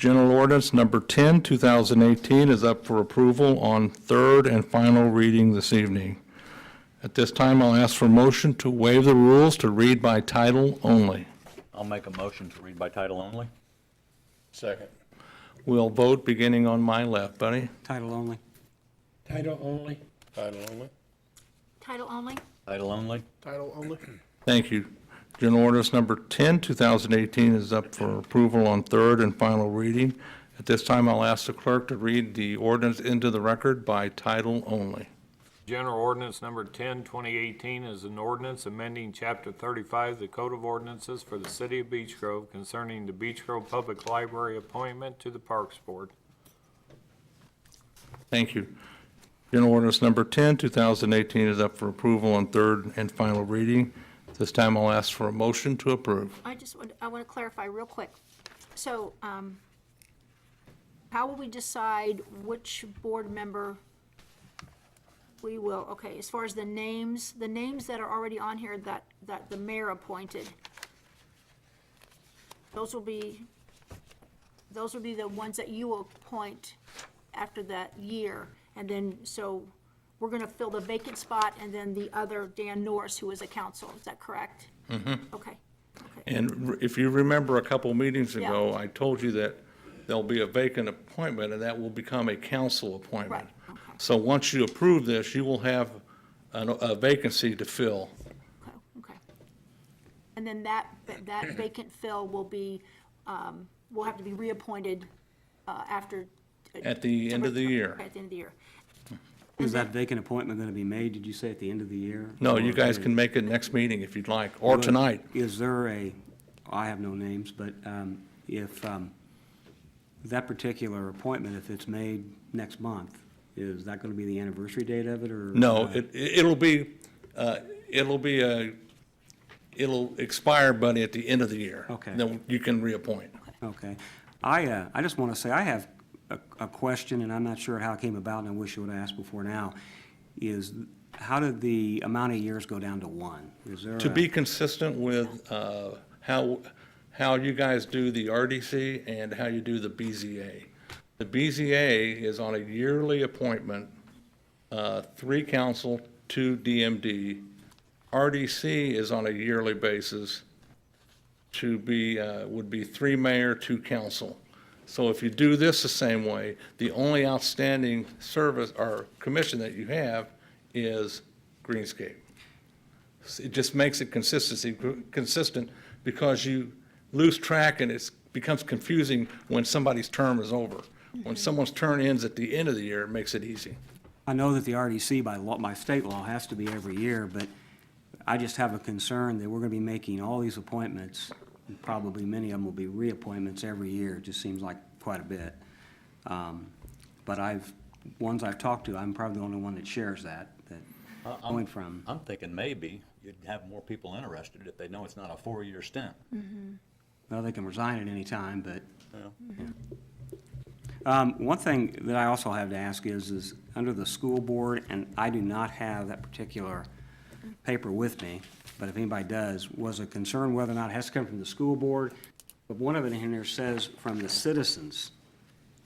[SPEAKER 1] General ordinance number 10, 2018 is up for approval on third and final reading this evening. At this time, I'll ask for a motion to waive the rules to read by title only.
[SPEAKER 15] I'll make a motion to read by title only.
[SPEAKER 2] Second.
[SPEAKER 1] We'll vote beginning on my left, buddy.
[SPEAKER 17] Title only.
[SPEAKER 13] Title only.
[SPEAKER 2] Title only?
[SPEAKER 12] Title only?
[SPEAKER 15] Title only.
[SPEAKER 14] Title only.
[SPEAKER 1] Thank you. General ordinance number 10, 2018 is up for approval on third and final reading. At this time, I'll ask the clerk to read the ordinance into the record by title only.
[SPEAKER 3] General ordinance number 10, 2018 is an ordinance amending chapter 35 of the Code of Ordinances for the city of Beech Grove concerning the Beech Grove Public Library appointment to the Parks Board.
[SPEAKER 1] Thank you. General ordinance number 10, 2018 is up for approval on third and final reading. At this time, I'll ask for a motion to approve.
[SPEAKER 12] I want to clarify real quick. So, how will we decide which board member we will, okay, as far as the names that are already on here that the mayor appointed, those will be the ones that you will appoint after that year. And then, so we're gonna fill the vacant spot and then the other Dan Norris, who is a council, is that correct? Mm-hmm. Okay.
[SPEAKER 1] And if you remember a couple meetings ago, I told you that there'll be a vacant appointment, and that will become a council appointment.
[SPEAKER 12] Right, okay.
[SPEAKER 1] So once you approve this, you will have a vacancy to fill.
[SPEAKER 12] Okay. And then that vacant fill will be, will have to be reappointed after.
[SPEAKER 1] At the end of the year.
[SPEAKER 12] Okay, at the end of the year.
[SPEAKER 17] Is that vacant appointment going to be made, did you say, at the end of the year?
[SPEAKER 1] No,
[SPEAKER 17] Or
[SPEAKER 1] you guys can make it next meeting if you'd like, or tonight.
[SPEAKER 17] Is there I have no names, but if that particular appointment, if it's made next month, is that going to be the anniversary date of it, or?
[SPEAKER 1] No, it'll expire, buddy, at the end of the year.
[SPEAKER 17] Okay.
[SPEAKER 1] Then you can reappoint.
[SPEAKER 17] Okay. I just want to say, I have a question, and I'm not sure how it came about, and I wish I would have asked before now, is how did the amount of years go down to one? Is there
[SPEAKER 1] To be consistent with how you guys do the RDC and how you do the BZA. The BZA is on a yearly appointment, 3 council, 2 DMD. RDC is on a yearly basis would be 3 mayor, 2 council. So if you do this the same way, the only outstanding service or commission that you have is Greenscape. It just makes it consistent because you lose track and it becomes confusing when somebody's term is over. When someone's term ends at the end of the year, it makes it easy.
[SPEAKER 17] I know that the RDC by state law has to be every year, but I just have a concern that we're going to be making all these appointments, and probably many of them will be reappointments every year. It just seems like quite a bit. But ones I've talked to, I'm probably the only one that shares that going from.
[SPEAKER 15] I'm thinking maybe you'd have more people interested if they know it's not a 4-year stint.
[SPEAKER 17] Well, they can resign at any time, but.
[SPEAKER 15] Yeah.
[SPEAKER 17] One thing that I also have to ask is under the school board, and I do not have that particular paper with me, but if anybody does, was a concern whether or not it has to come from the school board, but one of it in here says from the citizens,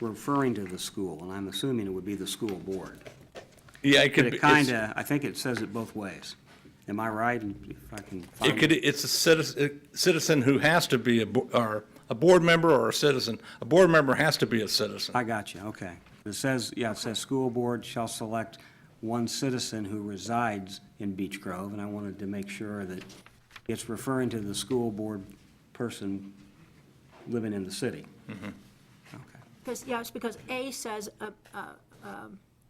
[SPEAKER 17] referring to the school, and I'm assuming it would be the school board.
[SPEAKER 1] Yeah, it could
[SPEAKER 17] But
[SPEAKER 1] be.
[SPEAKER 17] it kinda, I think it says it both ways. Am I right? And if I can find
[SPEAKER 1] It's a citizen who has to be a board member or a citizen. A board member has to be a citizen.
[SPEAKER 17] I got you, okay. It says, school board shall select one citizen who resides in Beech Grove, and I wanted to make sure that it's referring to the school board person living in the city.
[SPEAKER 1] Mm-hmm.
[SPEAKER 17] Okay.
[SPEAKER 12] It's because A says,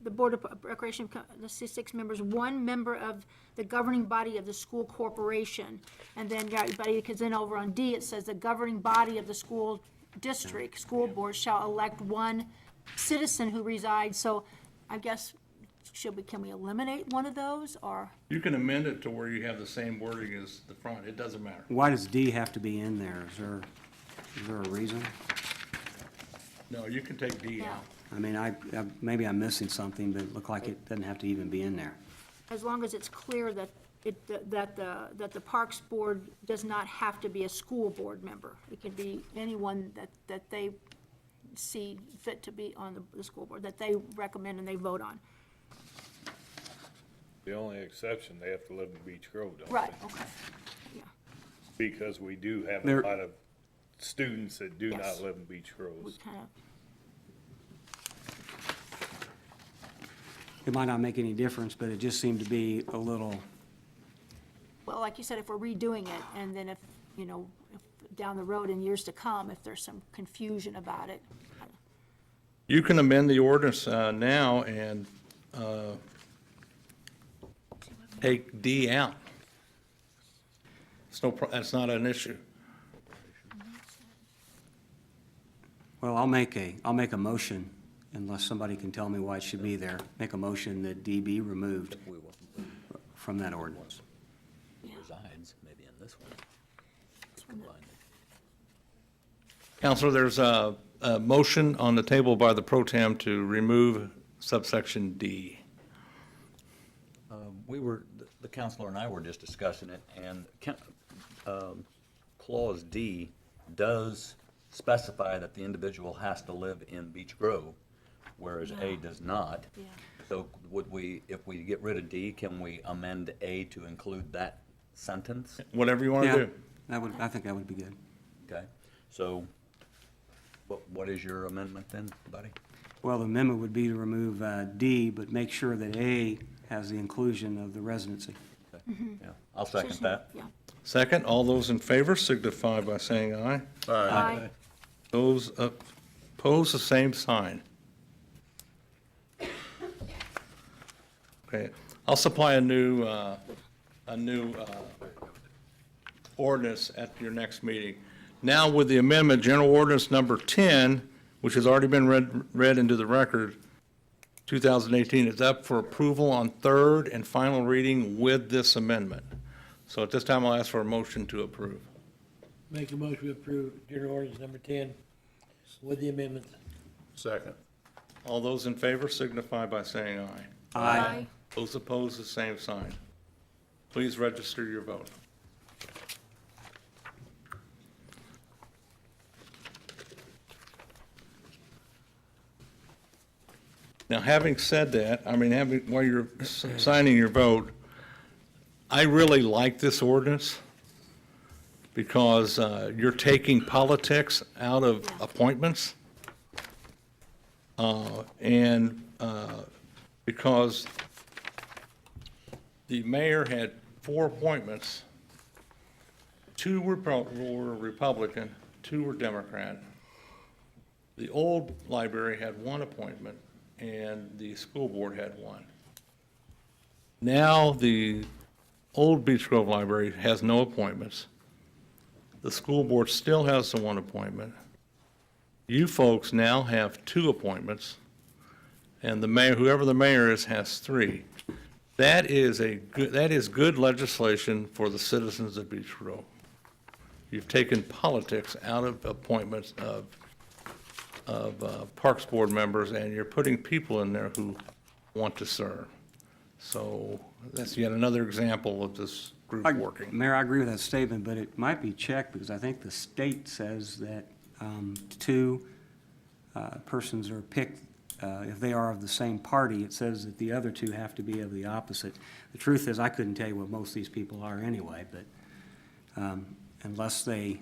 [SPEAKER 12] the Board of Recreation, the 6 members, 1 member of the governing body of the school corporation. And then, because then over on D, it says the governing body of the school district, school board shall elect 1 citizen who resides. So I guess, can we eliminate one of those, or?
[SPEAKER 1] You can amend it to where you have the same wording as the front. It doesn't matter.
[SPEAKER 17] Why does D have to be in there? Is there a reason?
[SPEAKER 1] No, you can take D
[SPEAKER 12] Yeah.
[SPEAKER 1] out.
[SPEAKER 17] I mean, maybe I'm missing something, but it looked like it doesn't have to even be in there.
[SPEAKER 12] As long as it's clear that the Parks Board does not have to be a school board member. It can be anyone that they see fit to be on the school board, that they recommend and they vote on.
[SPEAKER 3] The only exception, they have to live in Beech Grove, don't they?
[SPEAKER 12] Right, okay, yeah.
[SPEAKER 3] Because we do have a
[SPEAKER 17] There-
[SPEAKER 3] lot of students that do
[SPEAKER 12] Yes.
[SPEAKER 3] not live in Beech Grove.
[SPEAKER 12] We kind of,
[SPEAKER 17] It might not make any difference, but it just seemed to be a little,
[SPEAKER 12] well, like you said, if we're redoing it, and then if, you know, if down the road in years to come, if there's some confusion about it,
[SPEAKER 1] You can amend the ordinance now and take D out. That's not an issue.
[SPEAKER 17] well, I'll make a motion, unless somebody can tell me why it should be there. Make a motion that D be removed
[SPEAKER 15] We will
[SPEAKER 17] from that ordinance.
[SPEAKER 15] resides, maybe in this one.
[SPEAKER 1] Counselor, there's a motion on the table by the pro tem to remove subsection D.
[SPEAKER 15] We were, the counselor and I were just discussing it, and Clause D does specify that the individual has to live in Beech Grove, whereas A does not.
[SPEAKER 12] yeah.
[SPEAKER 15] So would we, if we get rid of D, can we amend A to include that sentence?
[SPEAKER 1] Whatever you want
[SPEAKER 17] Yeah,
[SPEAKER 1] to do.
[SPEAKER 17] I think that would be good.
[SPEAKER 15] Okay, so what is your amendment then, buddy?
[SPEAKER 17] Well, the amendment would be to remove D, but make sure that A has the inclusion of the residency.
[SPEAKER 15] Okay, yeah, I'll second that.
[SPEAKER 12] Yeah.
[SPEAKER 1] Second, all those in favor signify by saying aye.
[SPEAKER 12] Aye.
[SPEAKER 1] Those opposed, the same sign. Okay, I'll supply a new ordinance at your next meeting. Now with the amendment, General Ordinance Number 10, which has already been read into the record, 2018, is up for approval on third and final reading with this amendment. So at this time, I'll ask for a motion to approve.
[SPEAKER 13] Make a motion to approve general ordinance number 10 with the amendments.
[SPEAKER 2] Second.
[SPEAKER 1] All those in favor signify by saying aye.
[SPEAKER 12] Aye.
[SPEAKER 1] Those opposed, the same sign. Please register your vote. Now, having said that, I mean, while you're signing your vote, I really like this ordinance because you're taking politics out of appointments. And because the mayor had 4 appointments, 2 were Republican, 2 were Democrat. The old library had 1 appointment, and the school board had 1. Now, the old Beech Grove Library has no appointments. The school board still has the 1 appointment. You folks now have 2 appointments, and the mayor, whoever the mayor is, has 3. That is good legislation for the citizens of Beech Grove. You've taken politics out of appointments of Parks Board members, and you're putting people in there who want to serve. So that's yet another example of this group working.
[SPEAKER 17] Mayor, I agree with that statement, but it might be checked because I think the state says that 2 persons are picked, if they are of the same party, it says that the other 2 have to be of the opposite. The truth is, I couldn't tell you what most of these people are anyway, but unless they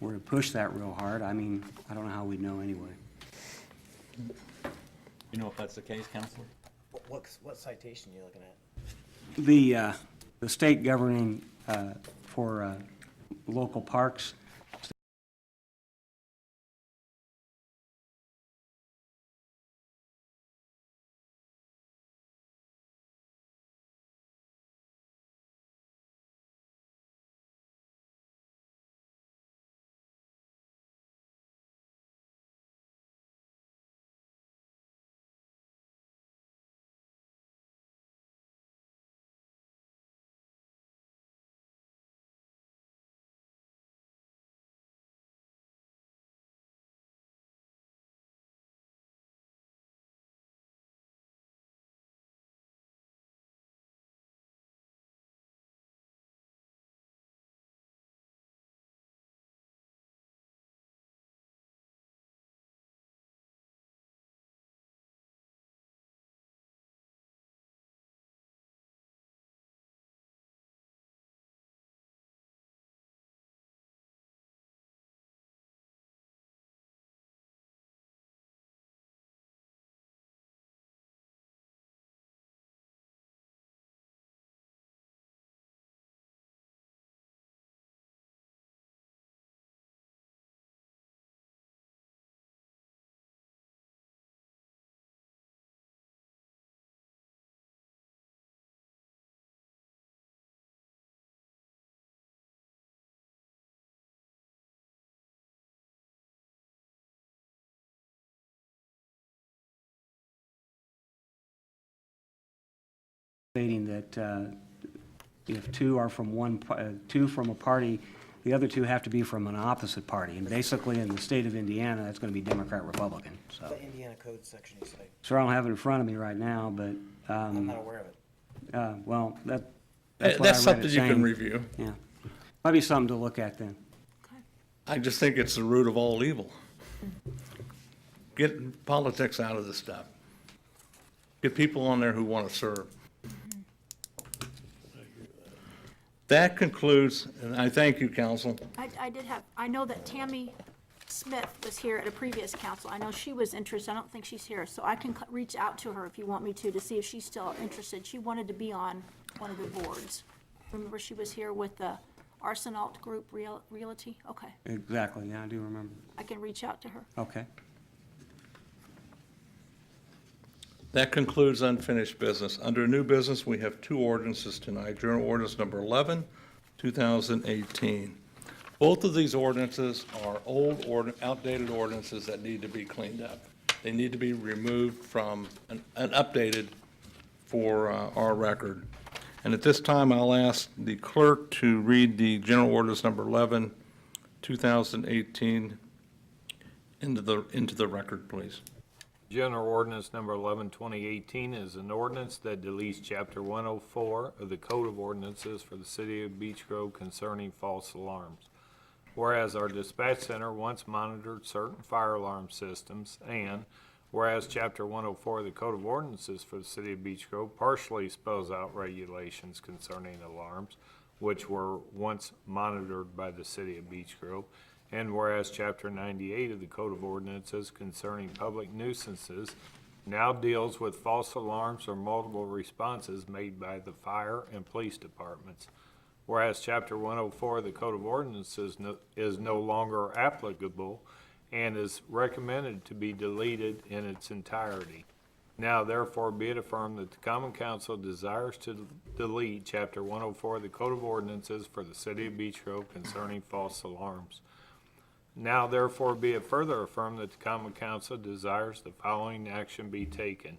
[SPEAKER 17] were to push that real hard, I mean, I don't know how we'd know anyway.
[SPEAKER 15] You know if that's the case, counselor?
[SPEAKER 4] What citation are you looking at?
[SPEAKER 17] The state governing for local parks stating that if two are from two from a party, the other two have to be from an opposite party. And basically, in the state of Indiana, that's going to be Democrat, Republican, so.
[SPEAKER 4] The Indiana code section you say,
[SPEAKER 17] Sure, I don't have it in front of me right now, but,
[SPEAKER 4] I'm not aware of it.
[SPEAKER 17] well, that's what I
[SPEAKER 1] That's
[SPEAKER 17] read it
[SPEAKER 1] something you can
[SPEAKER 17] saying.
[SPEAKER 1] review.
[SPEAKER 17] Yeah. Might be something to look at then.
[SPEAKER 1] I just think it's the root of all evil. Get politics out of this stuff. Get people on there who want to serve. That concludes, and I thank you, council.
[SPEAKER 12] I know that Tammy Smith was here at a previous council. I know she was interested. I don't think she's here, so I can reach out to her if you want me to see if she's still interested. She wanted to be on one of the boards. Remember, she was here with the Arsenalt Group Realty? Okay,
[SPEAKER 17] Exactly, yeah, I do remember.
[SPEAKER 12] I can reach out to her.
[SPEAKER 17] Okay.
[SPEAKER 1] That concludes unfinished business. Under new business, we have two ordinances tonight. Journal Ordinance Number 11, 2018. Both of these ordinances are outdated ordinances that need to be cleaned up. They need to be removed from and updated for our record. And at this time, I'll ask the clerk to read the General Ordinance Number 11, 2018 into the record, please.
[SPEAKER 3] General Ordinance Number 11, 2018 is an ordinance that deletes Chapter 104 of the Code of Ordinances for the City of Beech Grove concerning false alarms. Whereas our dispatch center once monitored certain fire alarm systems, and whereas Chapter 104 of the Code of Ordinances for the City of Beech Grove partially spells out regulations concerning alarms, which were once monitored by the City of Beech Grove, and whereas Chapter 98 of the Code of Ordinances concerning public nuisances now deals with false alarms or multiple responses made by the fire and police departments. Whereas Chapter 104 of the Code of Ordinances is no longer applicable and is recommended to be deleted in its entirety. Now therefore be it affirmed that the Common Council desires to delete Chapter 104 of the Code of Ordinances for the City of Beech Grove concerning false alarms. Now therefore be it further affirmed that the Common Council desires the following action be taken.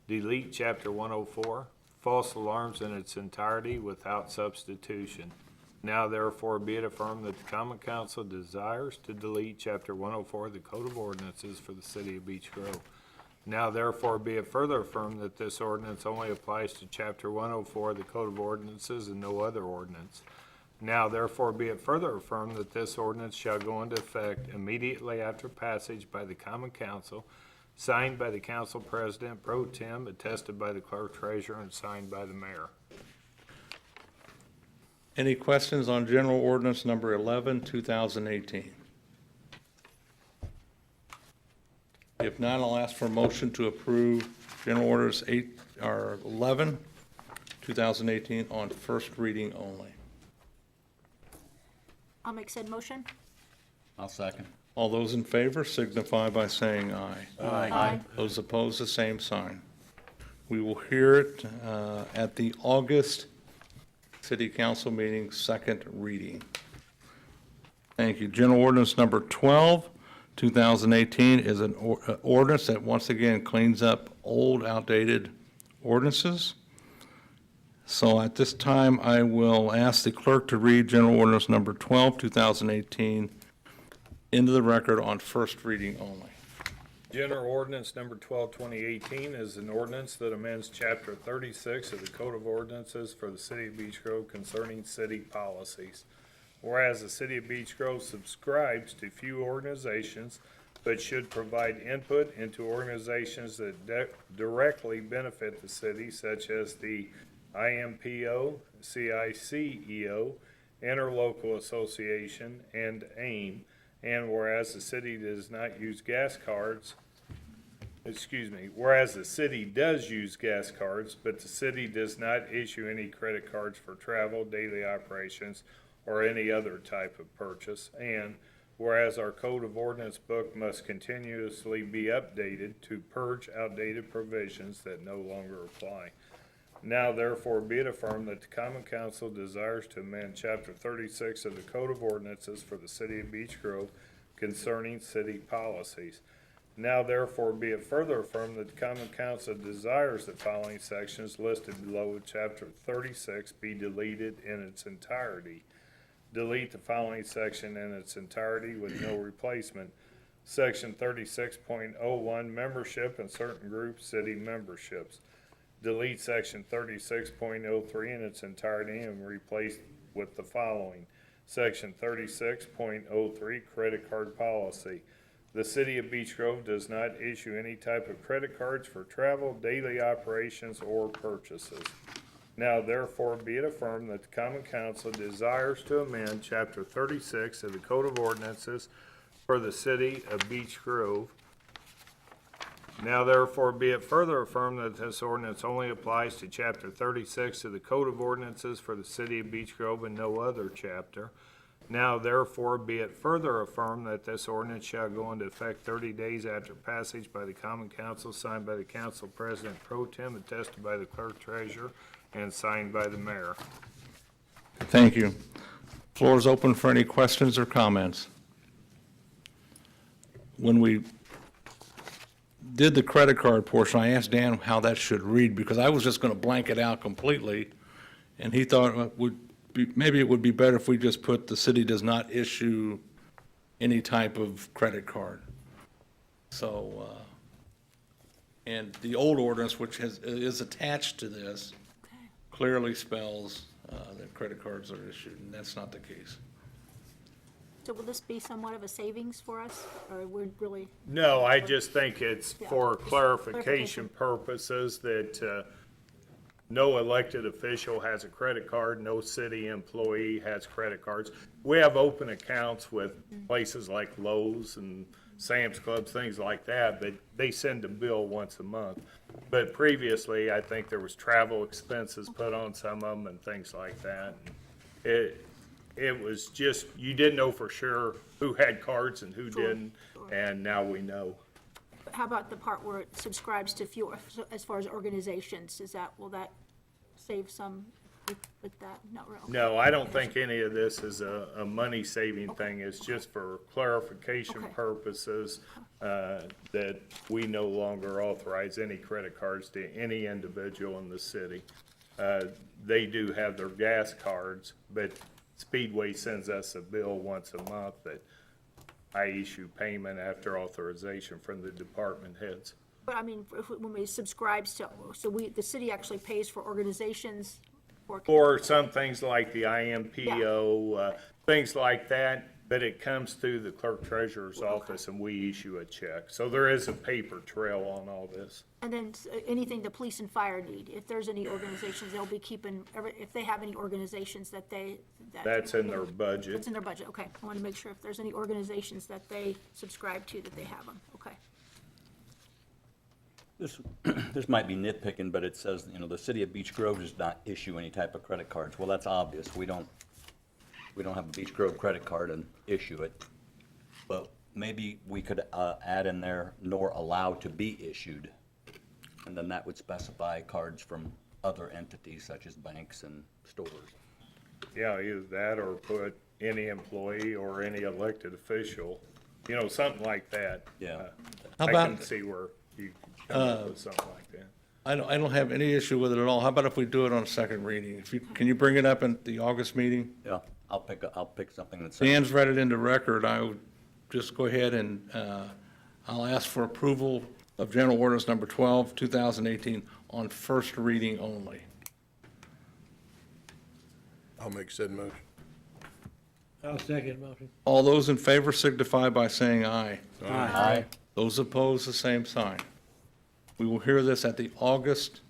[SPEAKER 3] Delete Chapter 104, false alarms in its entirety without substitution. Now therefore be it affirmed that the Common Council desires to delete Chapter 104 of the Code of Ordinances for the City of Beech Grove. Now therefore be it further affirmed that this ordinance only applies to Chapter 104 of the Code of Ordinances and no other ordinance. Now therefore be it further affirmed that this ordinance shall go into effect immediately after passage by the Common Council, signed by the Council President Pro Tem, attested by the Clerk Treasurer, and signed by the Mayor.
[SPEAKER 1] Any questions on General Ordinance Number 11, 2018? If not, I'll ask for a motion to approve General Orders 11, 2018 on first reading only.
[SPEAKER 12] I'll make said motion.
[SPEAKER 15] I'll second.
[SPEAKER 1] All those in favor signify by saying aye.
[SPEAKER 12] Aye.
[SPEAKER 1] Those opposed, the same sign. We will hear it at the August City Council meeting, second reading. Thank you. General Ordinance Number 12, 2018 is an ordinance that once again cleans up old, outdated ordinances. So at this time, I will ask the clerk to read General Ordinance Number 12, 2018 into the record on first reading only.
[SPEAKER 3] General Ordinance Number 12, 2018 is an ordinance that amends Chapter 36 of the Code of Ordinances for the City of Beech Grove concerning city policies. Whereas the City of Beech Grove subscribes to few organizations but should provide input into organizations that directly benefit the city, such as the IMPO, CICEO, Interlocal Association, and AIM. And whereas the city does not use gas cards, whereas the city does use gas cards, but the city does not issue any credit cards for travel, daily operations, or any other type of purchase. And whereas our Code of Ordinance book must continuously be updated to purge outdated provisions that no longer apply. Now therefore be it affirmed that the Common Council desires to amend Chapter 36 of the Code of Ordinances for the City of Beech Grove concerning city policies. Now therefore be it further affirmed that the common council desires the following sections listed below in chapter 36 be deleted in its entirety. Delete the following section in its entirety with no replacement. Section 36.01, membership and certain groups, city memberships. Delete section 36.03 in its entirety and replace with the following. Section 36.03, credit card policy. The city of Beech Grove does not issue any type of credit cards for travel, daily operations, or purchases. Now therefore be it affirmed that the common council desires to amend chapter 36 of the Code of Ordinances for the city of Beech Grove. Now therefore be it further affirmed that this ordinance only applies to chapter 36 of the Code of Ordinances for the city of Beech Grove and no other chapter. Now therefore be it further affirmed that this ordinance shall go into effect 30 days after passage by the common council, signed by the council president pro tem, attested by the clerk treasurer, and signed by the mayor.
[SPEAKER 1] Thank you. Floor is open for any questions or comments. When we did the credit card portion, I asked Dan how that should read, because I was just going to blank it out completely, and he thought maybe it would be better if we just put the city does not issue any type of credit card. So, and the old ordinance, which is attached to this, clearly spells that credit cards are issued, and that's not the case.
[SPEAKER 12] So will this be somewhat of a savings for us, or we're really?
[SPEAKER 3] No, I just think it's
[SPEAKER 12] Yeah.
[SPEAKER 3] for clarification purposes that no elected official has a credit card, no city employee has credit cards. We have open accounts with places like Lowe's and Sam's Clubs, things like that, but they send a bill once a month. But previously, I think there was travel expenses put on some of them and things like that. It was just, you didn't know for sure who had cards and who didn't, and now we know.
[SPEAKER 12] How about the part where it subscribes to fewer, as far as organizations, will that save some with that? Not really.
[SPEAKER 3] No, I don't think any of this is a money-saving thing. It's just for clarification
[SPEAKER 12] Okay.
[SPEAKER 3] purposes, that we no longer authorize any credit cards to any individual in the city. They do have their gas cards, but Speedway sends us a bill once a month that I issue payment after authorization from the department heads.
[SPEAKER 12] But I mean, when we subscribes to, the city actually pays for organizations or.
[SPEAKER 3] For some things like the IMPO, things like that, but it comes through the clerk treasurer's office and we issue a check. So there is a paper trail on all this.
[SPEAKER 12] And then anything the police and fire need, if there's any organizations, they'll be keeping, if they have any organizations that they.
[SPEAKER 3] That's in their budget.
[SPEAKER 12] It's in their budget, okay. I want to make sure if there's any organizations that they subscribe to, that they have them, okay.
[SPEAKER 15] This might be nitpicking, but it says, the city of Beech Grove does not issue any type of credit cards. Well, that's obvious. We don't have a Beech Grove credit card and issue it. But maybe we could add in there, nor allowed to be issued. And then that would specify cards from other entities such as banks and stores.
[SPEAKER 3] Yeah, either that or put any employee or any elected official, something like that.
[SPEAKER 15] Yeah.
[SPEAKER 3] I
[SPEAKER 1] How
[SPEAKER 3] can
[SPEAKER 1] about-
[SPEAKER 3] see where you come up with something like that.
[SPEAKER 1] I don't have any issue with it at all. How about if we do it on second reading? Can you bring it up in the August meeting?
[SPEAKER 15] Yeah, I'll pick something that's.
[SPEAKER 1] Dan's read it into record. I would just go ahead and, I'll ask for approval of General Ordinance Number 12, 2018 on first reading only.
[SPEAKER 2] I'll make said motion.
[SPEAKER 13] I'll second motion.
[SPEAKER 1] All those in favor signify by saying aye.
[SPEAKER 15] Aye.
[SPEAKER 1] Those opposed, the same sign. We will hear this at the August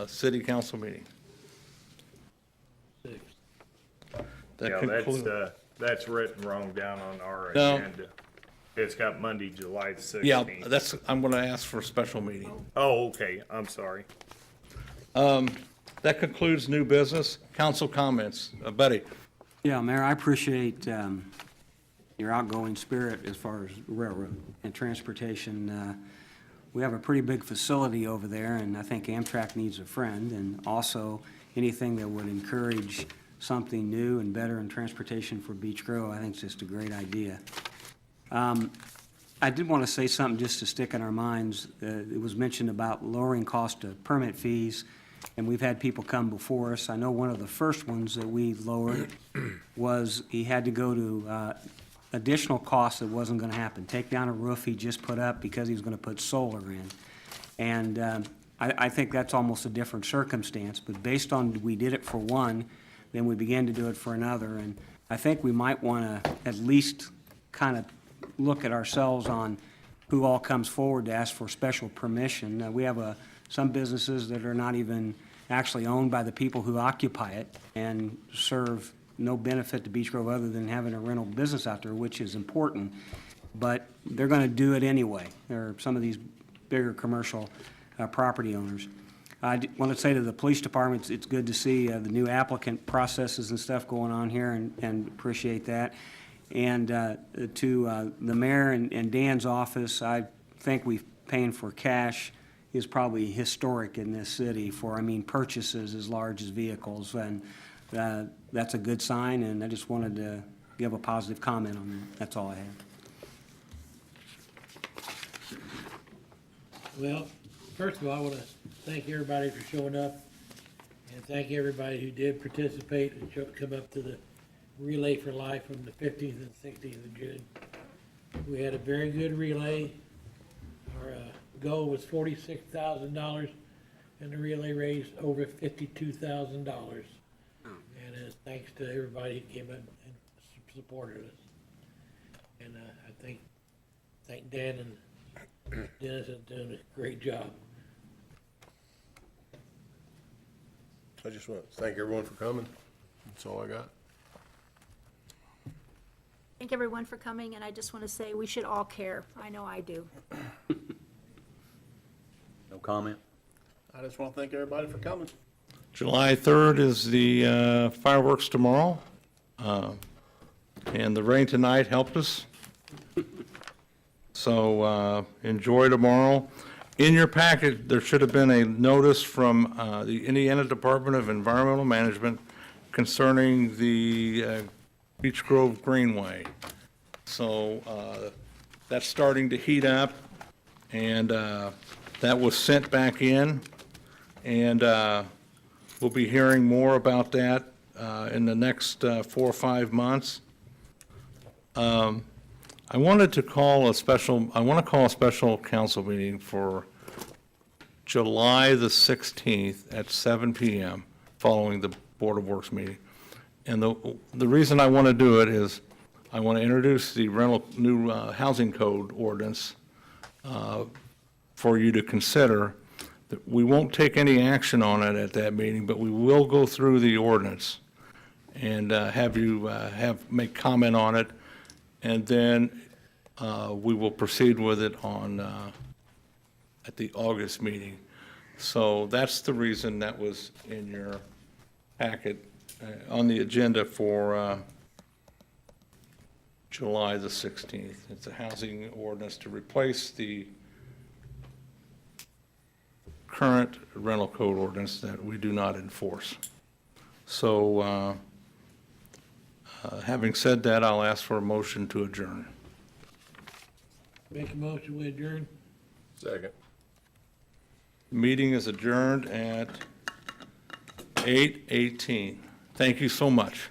[SPEAKER 1] city council meeting.
[SPEAKER 13] 6.
[SPEAKER 1] That
[SPEAKER 3] Yeah,
[SPEAKER 1] concludes.
[SPEAKER 3] that's written wrong down on our
[SPEAKER 1] No.
[SPEAKER 3] agenda. It's got Monday, July 16th.
[SPEAKER 1] Yeah, I'm going to ask for a special meeting.
[SPEAKER 3] Oh, okay, I'm sorry.
[SPEAKER 1] That concludes new business. Council comments. Betty?
[SPEAKER 17] Yeah, Mayor, I appreciate your outgoing spirit as far as railroad and transportation. We have a pretty big facility over there, and I think Amtrak needs a friend, and also anything that would encourage something new and better in transportation for Beech Grove, I think it's just a great idea. I did want to say something just to stick in our minds. It was mentioned about lowering cost of permit fees, and we've had people come before us. I know one of the first ones that we lowered was he had to go to additional costs that wasn't going to happen. Take down a roof he just put up because he was going to put solar in. And I think that's almost a different circumstance, but based on we did it for one, then we began to do it for another. And I think we might want to at least kind of look at ourselves on who all comes forward to ask for special permission. We have some businesses that are not even actually owned by the people who occupy it and serve no benefit to Beech Grove other than having a rental business out there, which is important. But they're going to do it anyway. There are some of these bigger commercial property owners. I want to say to the police department, it's good to see the new applicant processes and stuff going on here, and appreciate that. And to the mayor and Dan's office, I think we've paying for cash is probably historic in this city for, purchases as large as vehicles. And that's a good sign, and I just wanted to give a positive comment on that. That's all I have.
[SPEAKER 13] Well, first of all, I want to thank everybody for showing up, and thank everybody who did participate and come up to the Relay for Life from the 15th and 16th of June. We had a very good relay. Our goal was $46,000, and the relay raised over $52,000. And thanks to everybody who came up and supported us. And I thank Dan and Dennis are doing a great job.
[SPEAKER 2] I just want to thank everyone for coming. That's all I got.
[SPEAKER 12] Thank everyone for coming, and I just want to say we should all care. I know I do.
[SPEAKER 15] No comment?
[SPEAKER 14] I just want to thank everybody for coming.
[SPEAKER 1] July 3rd is the fireworks tomorrow. And the rain tonight helped us. So enjoy tomorrow. In your packet, there should have been a notice from the Indiana Department of Environmental Management concerning the Beech Grove Greenway. So that's starting to heat up, and that was sent back in, and we'll be hearing more about that in the next 4 or 5 months. I want to call a special council meeting for July the 16th at 7 p.m. following the Board of Works meeting. And the reason I want to do it is I want to introduce the new housing code ordinance for you to consider. We won't take any action on it at that meeting, but we will go through the ordinance and have you make comment on it, and then we will proceed with it at the August meeting. So that's the reason that was in your packet on the agenda for July the 16th. It's a housing ordinance to replace the current rental code ordinance that we do not enforce. So having said that, I'll ask for a motion to adjourn.
[SPEAKER 13] Make a motion, we adjourn.
[SPEAKER 2] Second.
[SPEAKER 1] Meeting is adjourned at 8:18. Thank you so much.